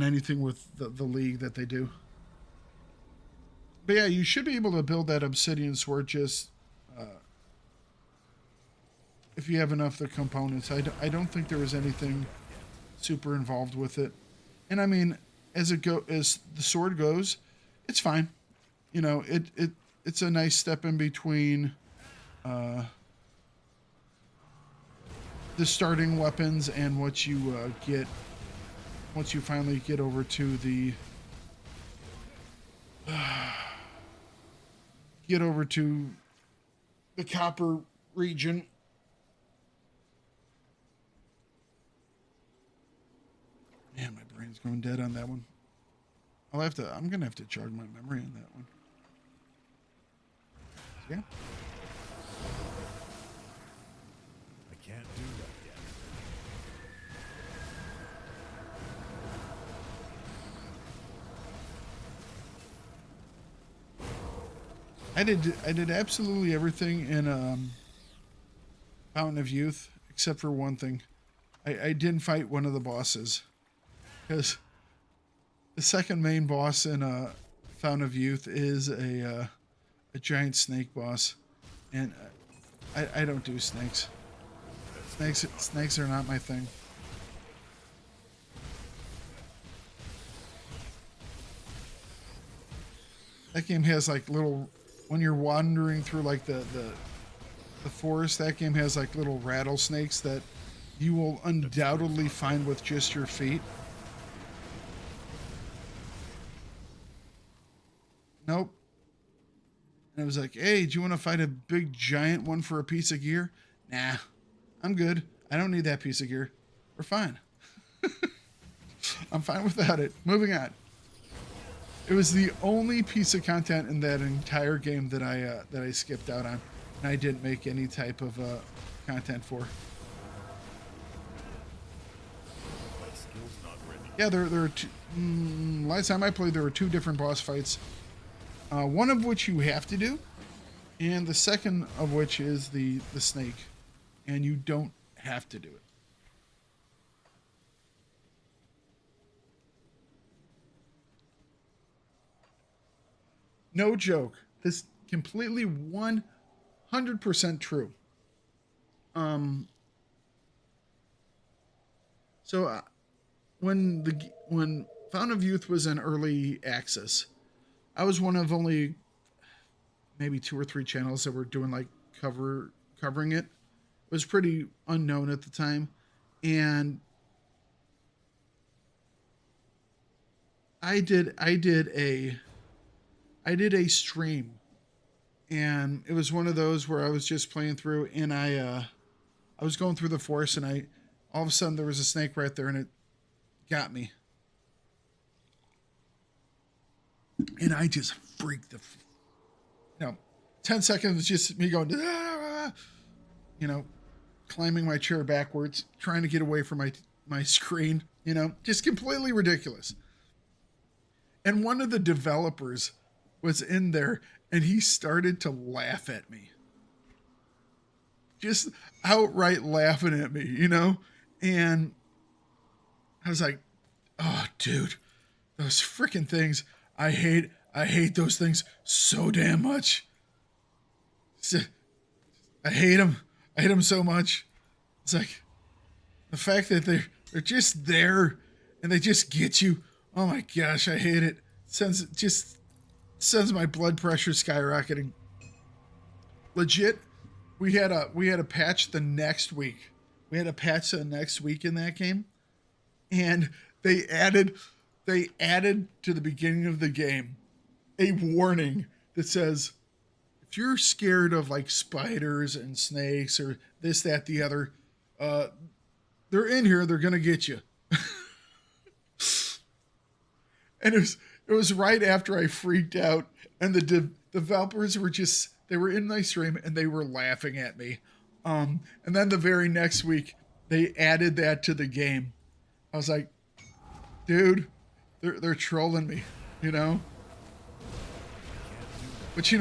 anything with the league that they do. But yeah, you should be able to build that obsidian sword just if you have enough of the components. I don't think there was anything super involved with it. And I mean, as the sword goes, it's fine. You know, it's a nice step in between the starting weapons and what you get once you finally get over to the copper region. Man, my brain's going dead on that one. I'm gonna have to jog my memory on that one. Yeah. I can't do that yet. I did absolutely everything in Fountain of Youth except for one thing. I didn't fight one of the bosses because the second main boss in Fountain of Youth is a giant snake boss, and I don't do snakes. Snakes are not my thing. That game has like little, when you're wandering through like the forest, that game has like little rattlesnakes that you will undoubtedly find with just your feet. Nope. And I was like, hey, do you want to fight a big giant one for a piece of gear? Nah, I'm good. I don't need that piece of gear. We're fine. I'm fine without it. Moving on. It was the only piece of content in that entire game that I skipped out on, and I didn't make any type of content for. Yeah, there are two. Last time I played, there were 2 different boss fights. One of which you have to do, and the second of which is the snake, and you don't have to do it. No joke. This completely 100% true. So when Fountain of Youth was in early access, I was one of only maybe 2 or 3 channels that were doing like covering it. It was pretty unknown at the time, and I did a stream, and it was one of those where I was just playing through, and I was going through the forest, and all of a sudden there was a snake right there, and it got me. And I just freaked 10 seconds was just me going, climbing my chair backwards, trying to get away from my screen, just completely ridiculous. And one of the developers was in there, and he started to laugh at me. Just outright laughing at me, And I was like, oh, dude, those freaking things. I hate those things so damn much. I hate them. I hate them so much. It's like the fact that they're just there and they just get you. Oh my gosh, I hate it. Sends my blood pressure skyrocketing. Legit, we had a patch the next week. We had a patch the next week in that game, and they added to the beginning of the game a warning that says, if you're scared of like spiders and snakes or this, that, the other, they're in here. They're gonna get you. And it was right after I freaked out, and the developers they were in my stream and they were laughing at me. And then the very next week they added that to the game. I was like, dude, they're trolling me, But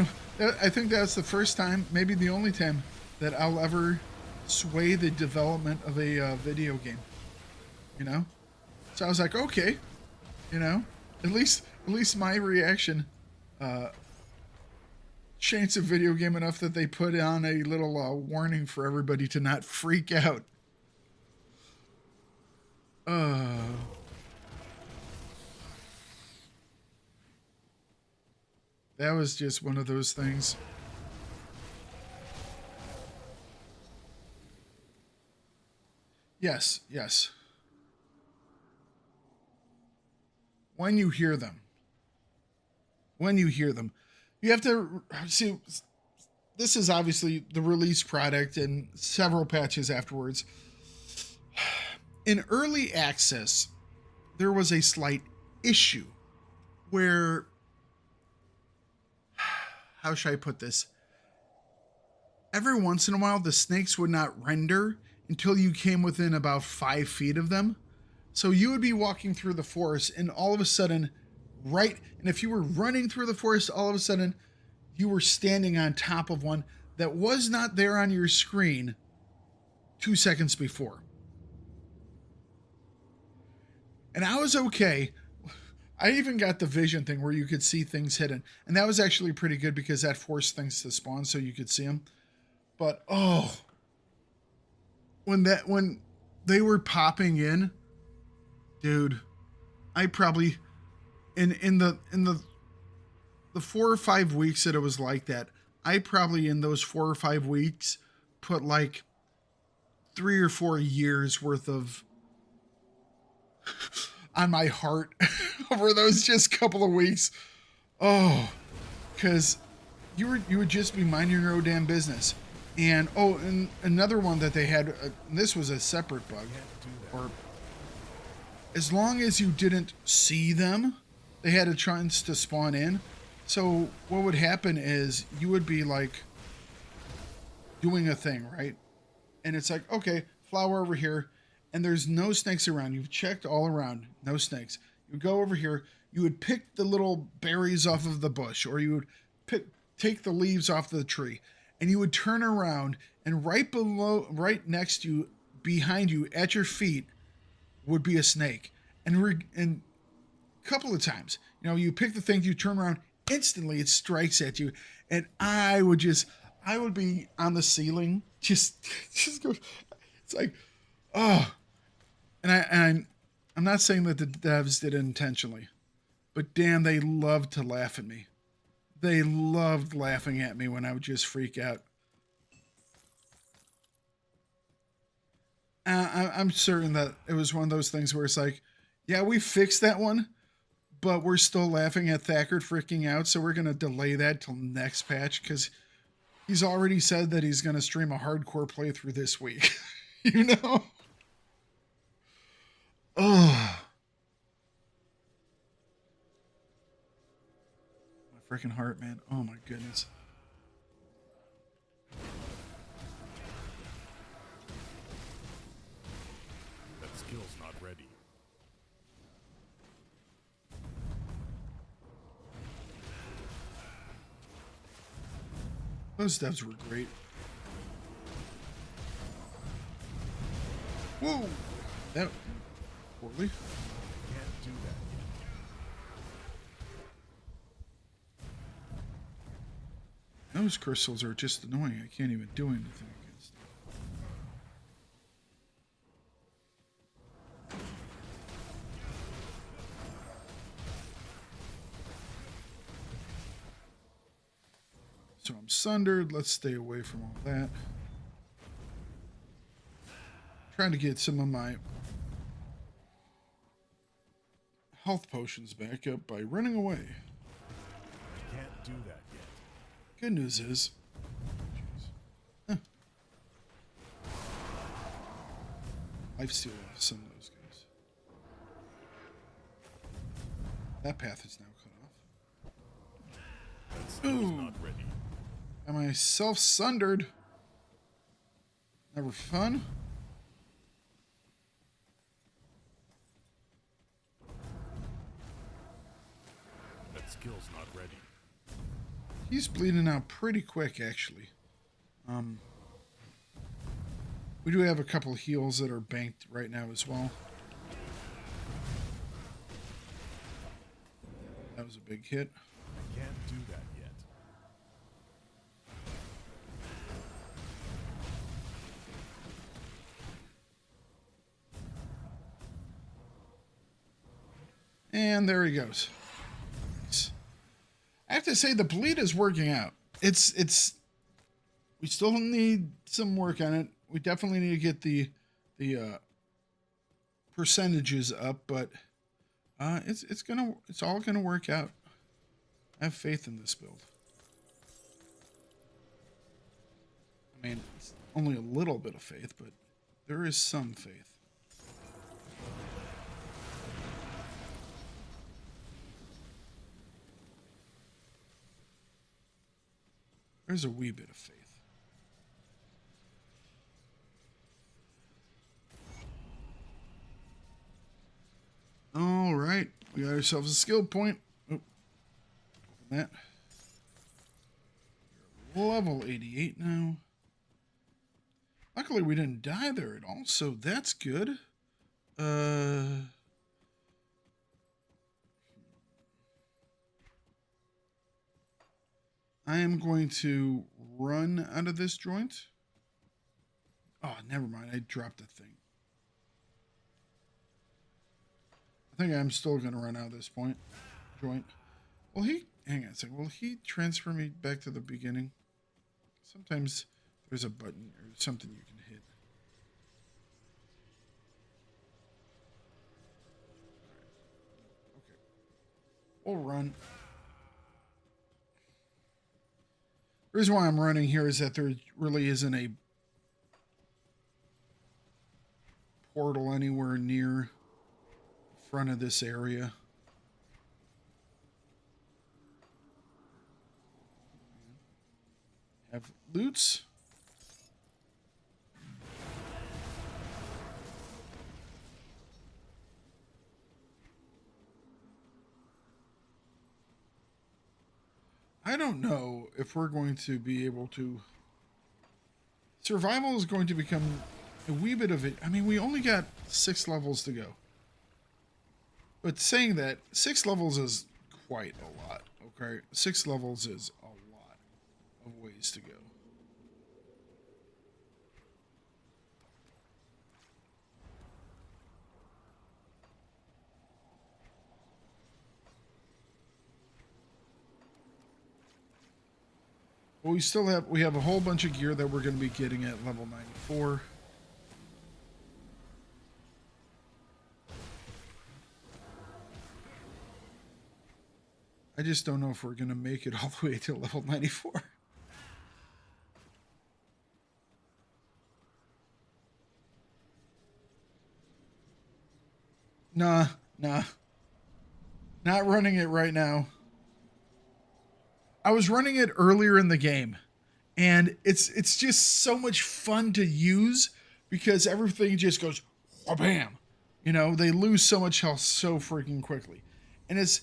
I think that's the first time, maybe the only time, that I'll ever sway the development of a video game. So I was like, okay, at least my reaction changed the video game enough that they put on a little warning for everybody to not freak out. That was just one of those things. Yes. When you hear them, you have to see. This is obviously the release product and several patches afterwards. In early access, there was a slight issue where, how should I put this? Every once in a while, the snakes would not render until you came within about 5 feet of them. So you would be walking through the forest, and all of a sudden, and if you were running through the forest, all of a sudden, you were standing on top of one that was not there on your screen 2 seconds before. And I was okay. I even got the vision thing where you could see things hidden. And that was actually pretty good because that forced things to spawn so you could see them. But, oh, when they were popping in, dude, I probably, in the 4 or 5 weeks that it was like that, I probably in those 4 or 5 weeks put like 3 or 4 years worth of on my heart over those just couple of weeks. Oh, because you would just be minding your own damn business. And and another one that they had, this was a separate bug, or as long as you didn't see them, they had a chance to spawn in. So what would happen is you would be like doing a thing, right? And it's like, okay, flower over here, and there's no snakes around. You've checked all around, no snakes. You go over here, you would pick the little berries off of the bush, or you would take the leaves off the tree, and you would turn around, and right next to you, behind you, at your feet, would be a snake. And a couple of times, you pick the thing, you turn around, instantly it strikes at you, and I would be on the ceiling, just go. It's like, oh, and I'm not saying that the devs did it intentionally, but damn, they loved to laugh at me. They loved laughing at me when I would just freak out. I'm certain that it was one of those things where it's like, yeah, we fixed that one, but we're still laughing at Thakard freaking out, so we're going to delay that till next patch, because he's already said that he's going to stream a hardcore playthrough this week. Oh. My freaking heart, man. Oh my goodness. That skill's not ready. Those devs were great. Whoa! That poorly. Can't do that yet. Those crystals are just annoying. I can't even do anything against them. So I'm sundered. Let's stay away from all that. Trying to get some of my health potions back up by running away. Can't do that yet. Good news is, huh, lifesteal off some of those guys. That path is now cut off. That skill's not ready. Got myself sundered. Never fun. That skill's not ready. He's bleeding out pretty quick, actually. We do have a couple of heals that are banked right now as well. That was a big hit. I can't do that yet. And there he goes. Nice. I have to say the bleed is working out. It's we still need some work on it. We definitely need to get the percentages up, but it's all gonna work out. I have faith in this build. I mean, it's only a little bit of faith, but there is some faith. There's a wee bit of faith. All right, we got ourselves a skill point. Oh, open that. level 88 now. Luckily, we didn't die there at all, so that's good. I am going to run out of this joint. Oh, never mind. I dropped the thing. I think I'm still going to run out of this joint. Hang on a second. Will he transfer me back to the beginning? Sometimes there's a button or something you can hit. Okay. We'll run. The reason why I'm running here is that there really isn't a portal anywhere near the front of this area. Have loots. I don't know if we're going to be able to... Survival is going to become a wee bit of it. I mean, we only got 6 levels to go. But saying that, 6 levels is quite a lot, okay? 6 levels is a lot of ways to go. Well, we have a whole bunch of gear that we're going to be getting at level 94. I just don't know if we're going to make it all the way to level 94. Nah. Not running it right now. I was running it earlier in the game, and it's just so much fun to use because everything just goes bam. You know, they lose so much health so freaking quickly. And it's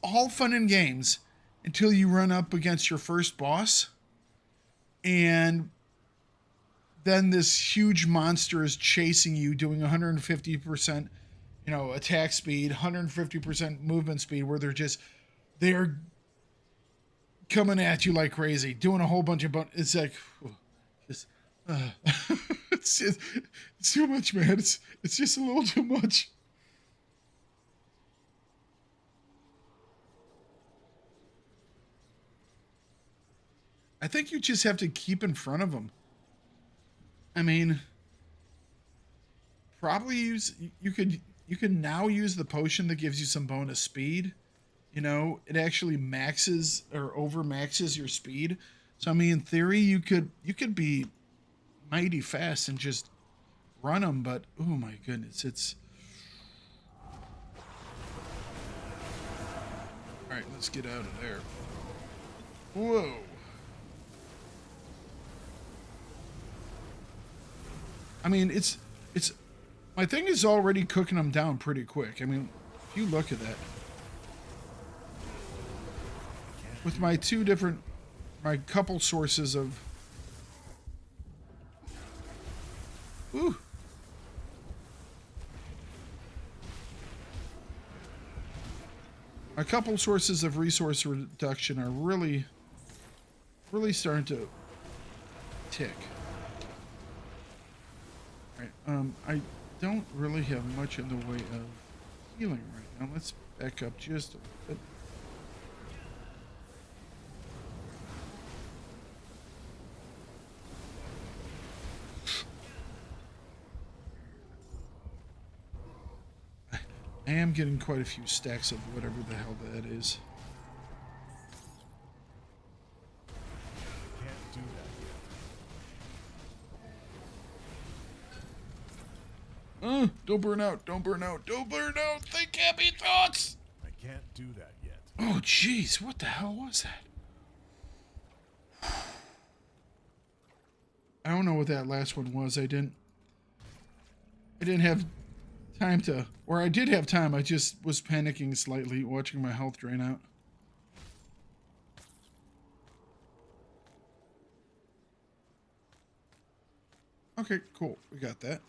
all fun and games until you run up against your first boss, and then this huge monster is chasing you doing 150%, you know, attack speed, 150% movement speed, where they're coming at you like crazy, doing a whole bunch of it's like it's too much, man. It's just a little too much. I think you just have to keep in front of them. I mean, probably you could now use the potion that gives you some bonus speed. You know, it actually maxes or over maxes your speed. So I mean, in theory, you could be mighty fast and just run them. But oh my goodness, it's all right. Let's get out of there. Whoa. I mean, it's my thing is already cooking them down pretty quick. I mean, if you look at that. With my my couple sources of... Ooh. My couple sources of resource reduction are really starting to tick. All right, I don't really have much in the way of healing right now. Let's back up just a little bit. I am getting quite a few stacks of whatever the hell that is. Can't do that yet. Don't burn out, don't burn out, don't burn out! Think happy thoughts! I can't do that yet. Oh jeez, what the hell was that? I don't know what that last one was. I didn't have time to, or I did have time, I just was panicking slightly, watching my health drain out. Okay, cool. We got that.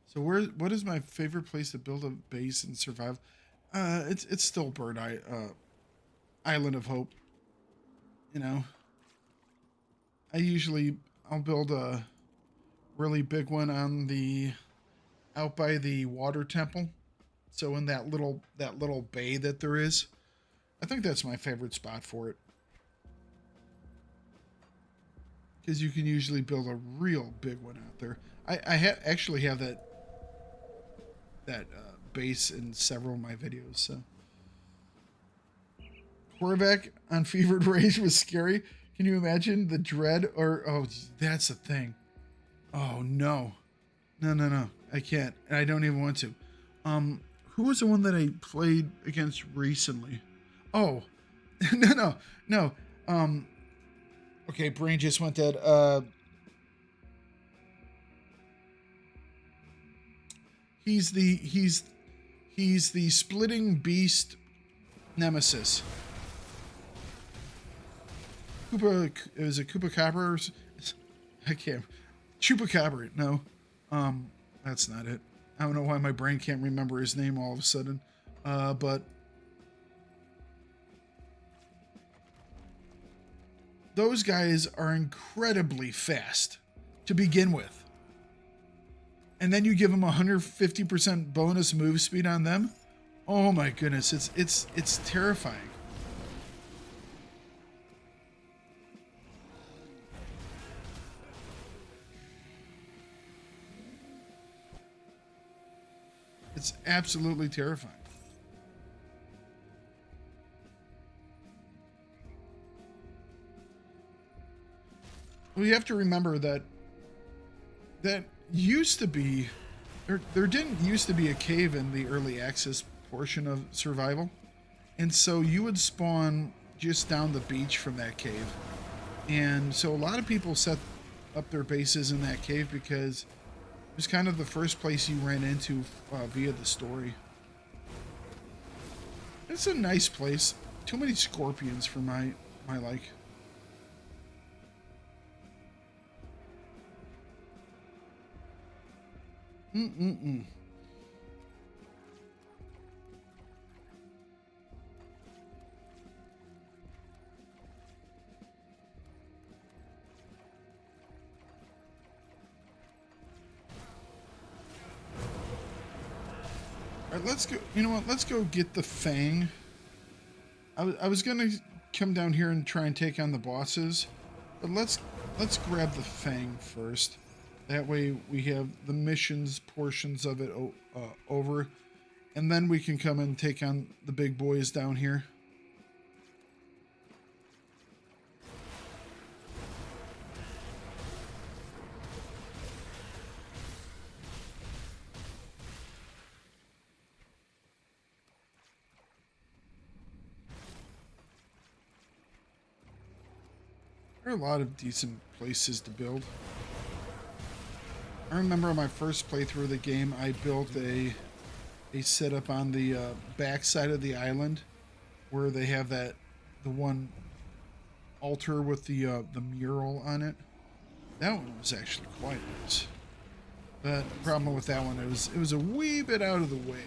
So what is my favorite place to build a base and survive? It's still Island of Hope. You know, I'll build a really big one on the out by the water temple. So in that little bay that there is, I think that's my favorite spot for it. Because you can usually build a real big one out there. I actually have that base in several of my videos. So Korvac on Fevered Rage was scary. Can you imagine the dread? Or oh, that's the thing. Oh no, no, I can't, and I don't even want to. Who was the one that I played against recently? Oh, no. Okay, brain just went dead. He's the splitting beast nemesis. Koopa, is it Koopa Copper? I can't. Chupacabra, no. That's not it. I don't know why my brain can't remember his name all of a sudden. But those guys are incredibly fast to begin with. And then you give them 150% bonus move speed on them. Oh my goodness, it's terrifying. It's absolutely terrifying. We have to remember that used to be, there didn't used to be a cave in the early access portion of survival. And so you would spawn just down the beach from that cave. And so a lot of people set up their bases in that cave because it was kind of the first place you ran into via the story. It's a nice place. Too many scorpions for my like. All right, let's go. You know what? Let's go get the Fang. I was gonna come down here and try and take on the bosses, but let's grab the Fang first. That way we have the missions portions of it over, and then we can come and take on the big boys down here. There are a lot of decent places to build. I remember on my first playthrough of the game, I built a setup on the back side of the island, where they have the one altar with the mural on it. That one was actually quite nice. But the problem with that one, it was a wee bit out of the way.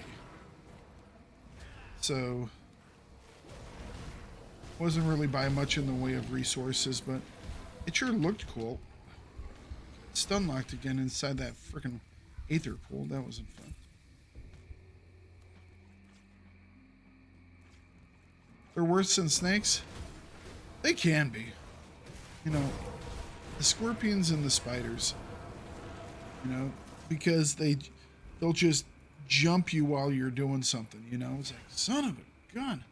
So wasn't really by much in the way of resources, but it sure looked cool. Stun locked again inside that freaking aether pool. That wasn't fun. They're worse than snakes? They can be. You know, the scorpions and the spiders. You know, because they'll just jump you while you're doing something, you know? It's like, son of a gun.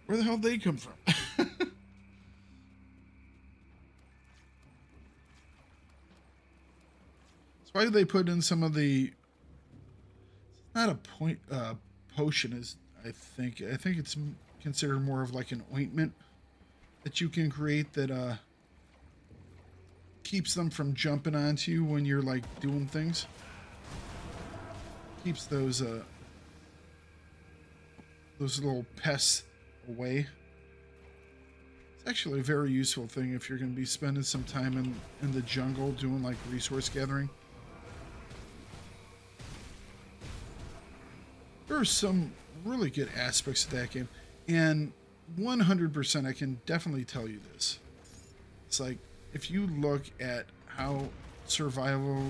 Where the hell did they come from? Why do they put in some of the? It's not a potion, is I think it's considered more of like an ointment that you can create that keeps them from jumping onto you when you're like doing things. Keeps those little pests away. actually a very useful thing if you're going to be spending some time in the jungle doing like resource gathering. There are some really good aspects of that game, and 100% I can definitely tell you this. It's like, if you look at how survival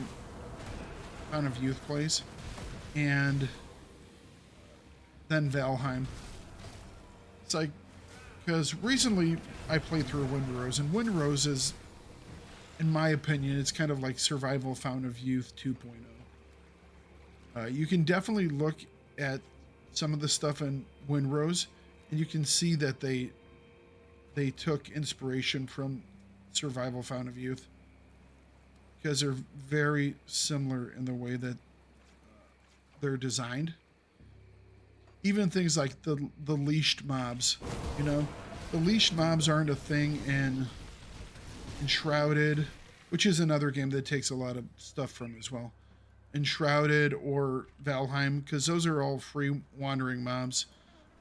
Town of Youth plays, and then Valheim, it's like, because recently I played through Windrose, and Windrose is, in my opinion, it's kind of like Survival Fountain of Youth 2.0. You can definitely look at some of the stuff in Windrose, and you can see that they took inspiration from Survival Fountain of Youth, because they're very similar in the way that they're designed. Even things like the leashed mobs, you know, the leashed mobs aren't a thing in Enshrouded, which is another game that takes a lot of stuff from as well. Enshrouded or Valheim, because those are all free wandering mobs.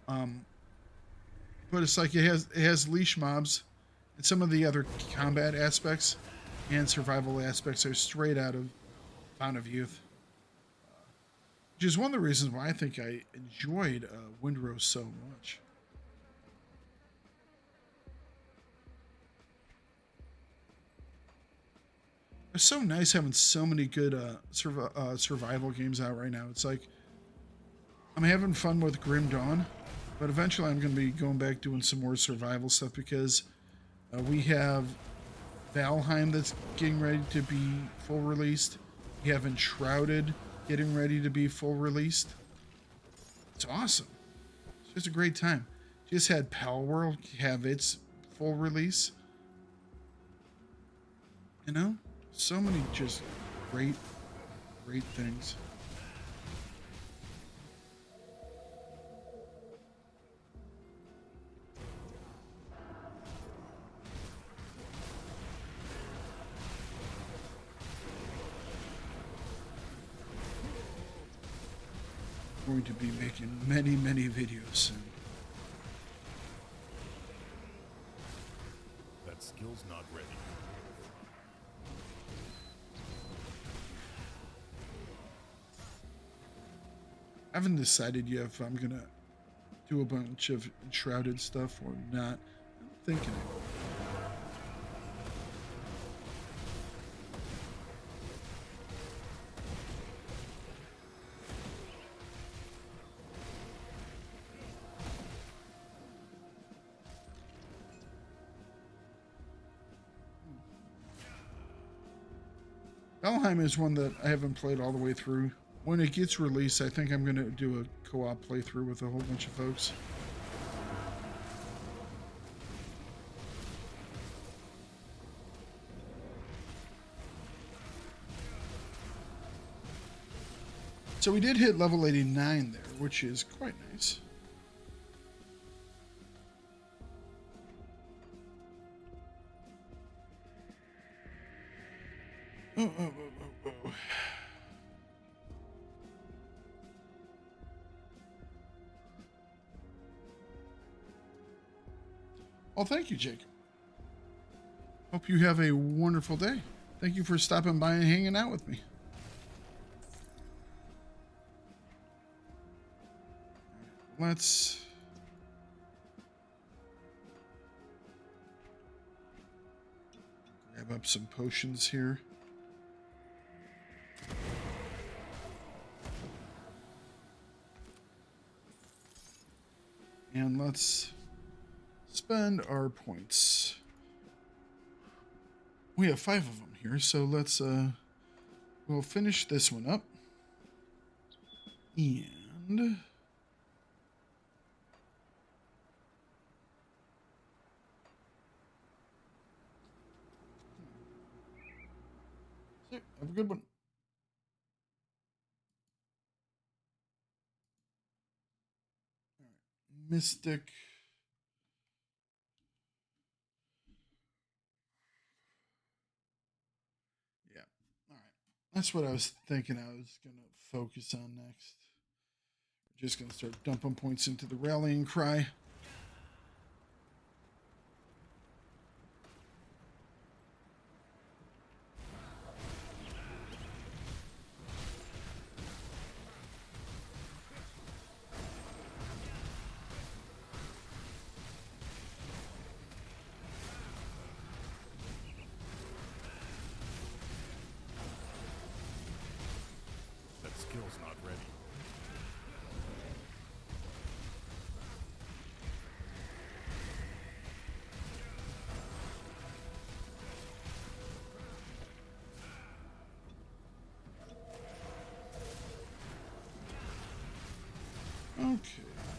But it's like it has leash mobs, and some of the other combat aspects and survival aspects are straight out of Fountain of Youth. Which is one of the reasons why I think I enjoyed Windrose so much. It's so nice having so many good survival games out right now. It's like, I'm having fun with Grim Dawn, but eventually I'm going to be going back doing some more survival stuff, because we have Valheim that's getting ready to be full released. We have Enshrouded getting ready to be full released. It's awesome. It's just a great time. Just had Palworld have its full release. You know? So many just great things. Going to be making many videos soon. That skill's not ready. I haven't decided yet if I'm gonna do a bunch of Enshrouded stuff or not. I'm thinking it. Valheim is one that I haven't played all the way through. When it gets released, I think I'm going to do a co-op playthrough with a whole bunch of folks. So we did hit level 89 there, which is quite nice. Oh. Well, thank you, Jacob. Hope you have a wonderful day. Thank you for stopping by and hanging out with me. Let's grab up some potions here. And let's spend our points. We have 5 of them here, so let's we'll finish this one up. And have a good one. All right. Mystic. Yeah. All right. That's what I was thinking I was going to focus on next. We're just going to start dumping points into the rallying cry.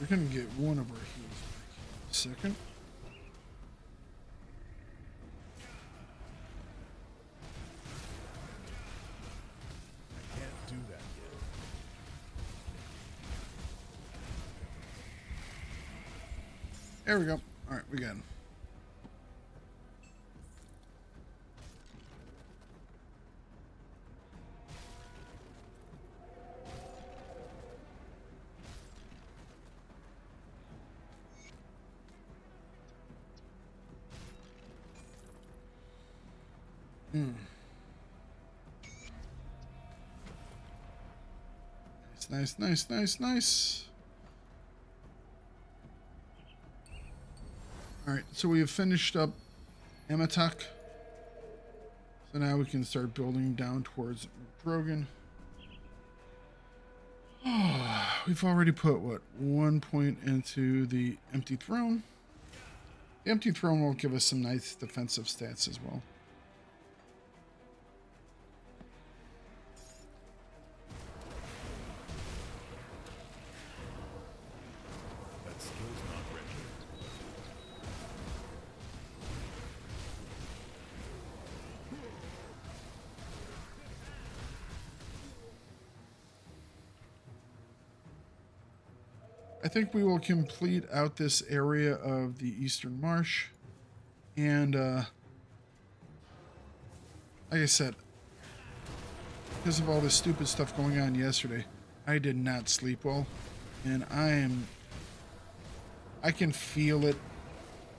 We're gonna get one of our heals back in a second. Can't do that yet. There we go. All right, we got him. Nice, nice, nice, nice. All right, so we have finished up Amatak. So now we can start building down towards Drogon. We've already put, what, 1 point into the Empty Throne. The Empty Throne will give us some nice defensive stats as well. That skill's not ready. I think we will complete out this area of the Eastern Marsh. And, like I said, because of all this stupid stuff going on yesterday, I did not sleep well. And I can feel it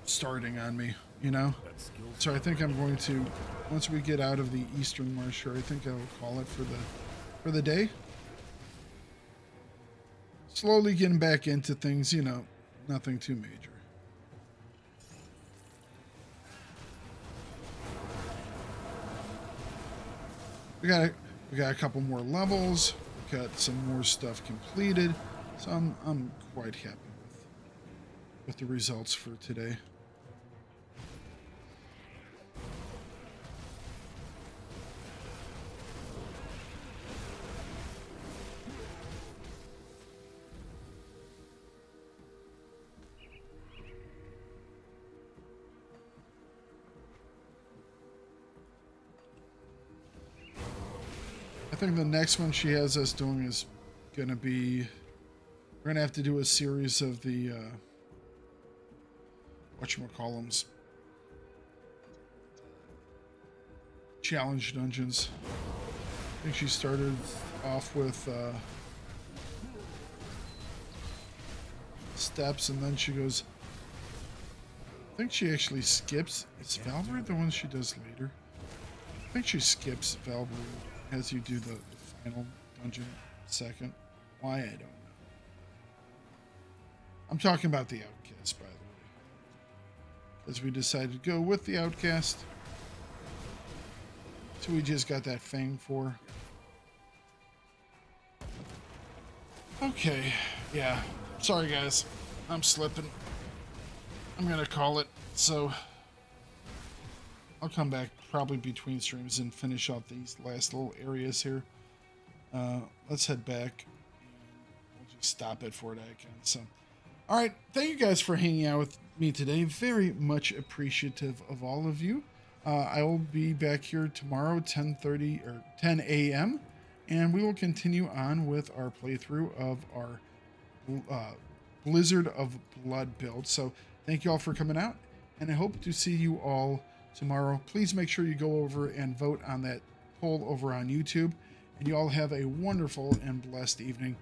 starting on me, you know? That skill's So I think I'm going to, once we get out of the Eastern Marsh here, I think I'll call it for the day. Slowly getting back into things, you know, nothing too major. We got a couple more levels. We got some more stuff completed, so I'm quite happy with the results for today. I think the next one she has us doing is going to be, we're going to have to do a series of the, whatchamacallums, challenge dungeons. I think she started off with steps, and then she goes, I think she actually skips, is Valkyrie the one she does later? I think she skips Valkyrie as you do the final dungeon second. Why, I don't know. I'm talking about the Outcast, by the way. Because we decided to go with the Outcast. So we just got that Fang for. Okay, yeah. Sorry guys, I'm slipping. I'm gonna call it, so I'll come back probably between streams and finish out these last little areas here. Let's head back. We'll just stop it for that again. So, all right. Thank you guys for hanging out with me today. Very much appreciative of all of you. I will be back here tomorrow, 10:30 or 10 a.m. And we will continue on with our playthrough of our Blizzard of Blood build. So thank you all for coming out, and I hope to see you all tomorrow. Please make sure you go over and vote on that poll over on YouTube, and you all have a wonderful and blessed evening.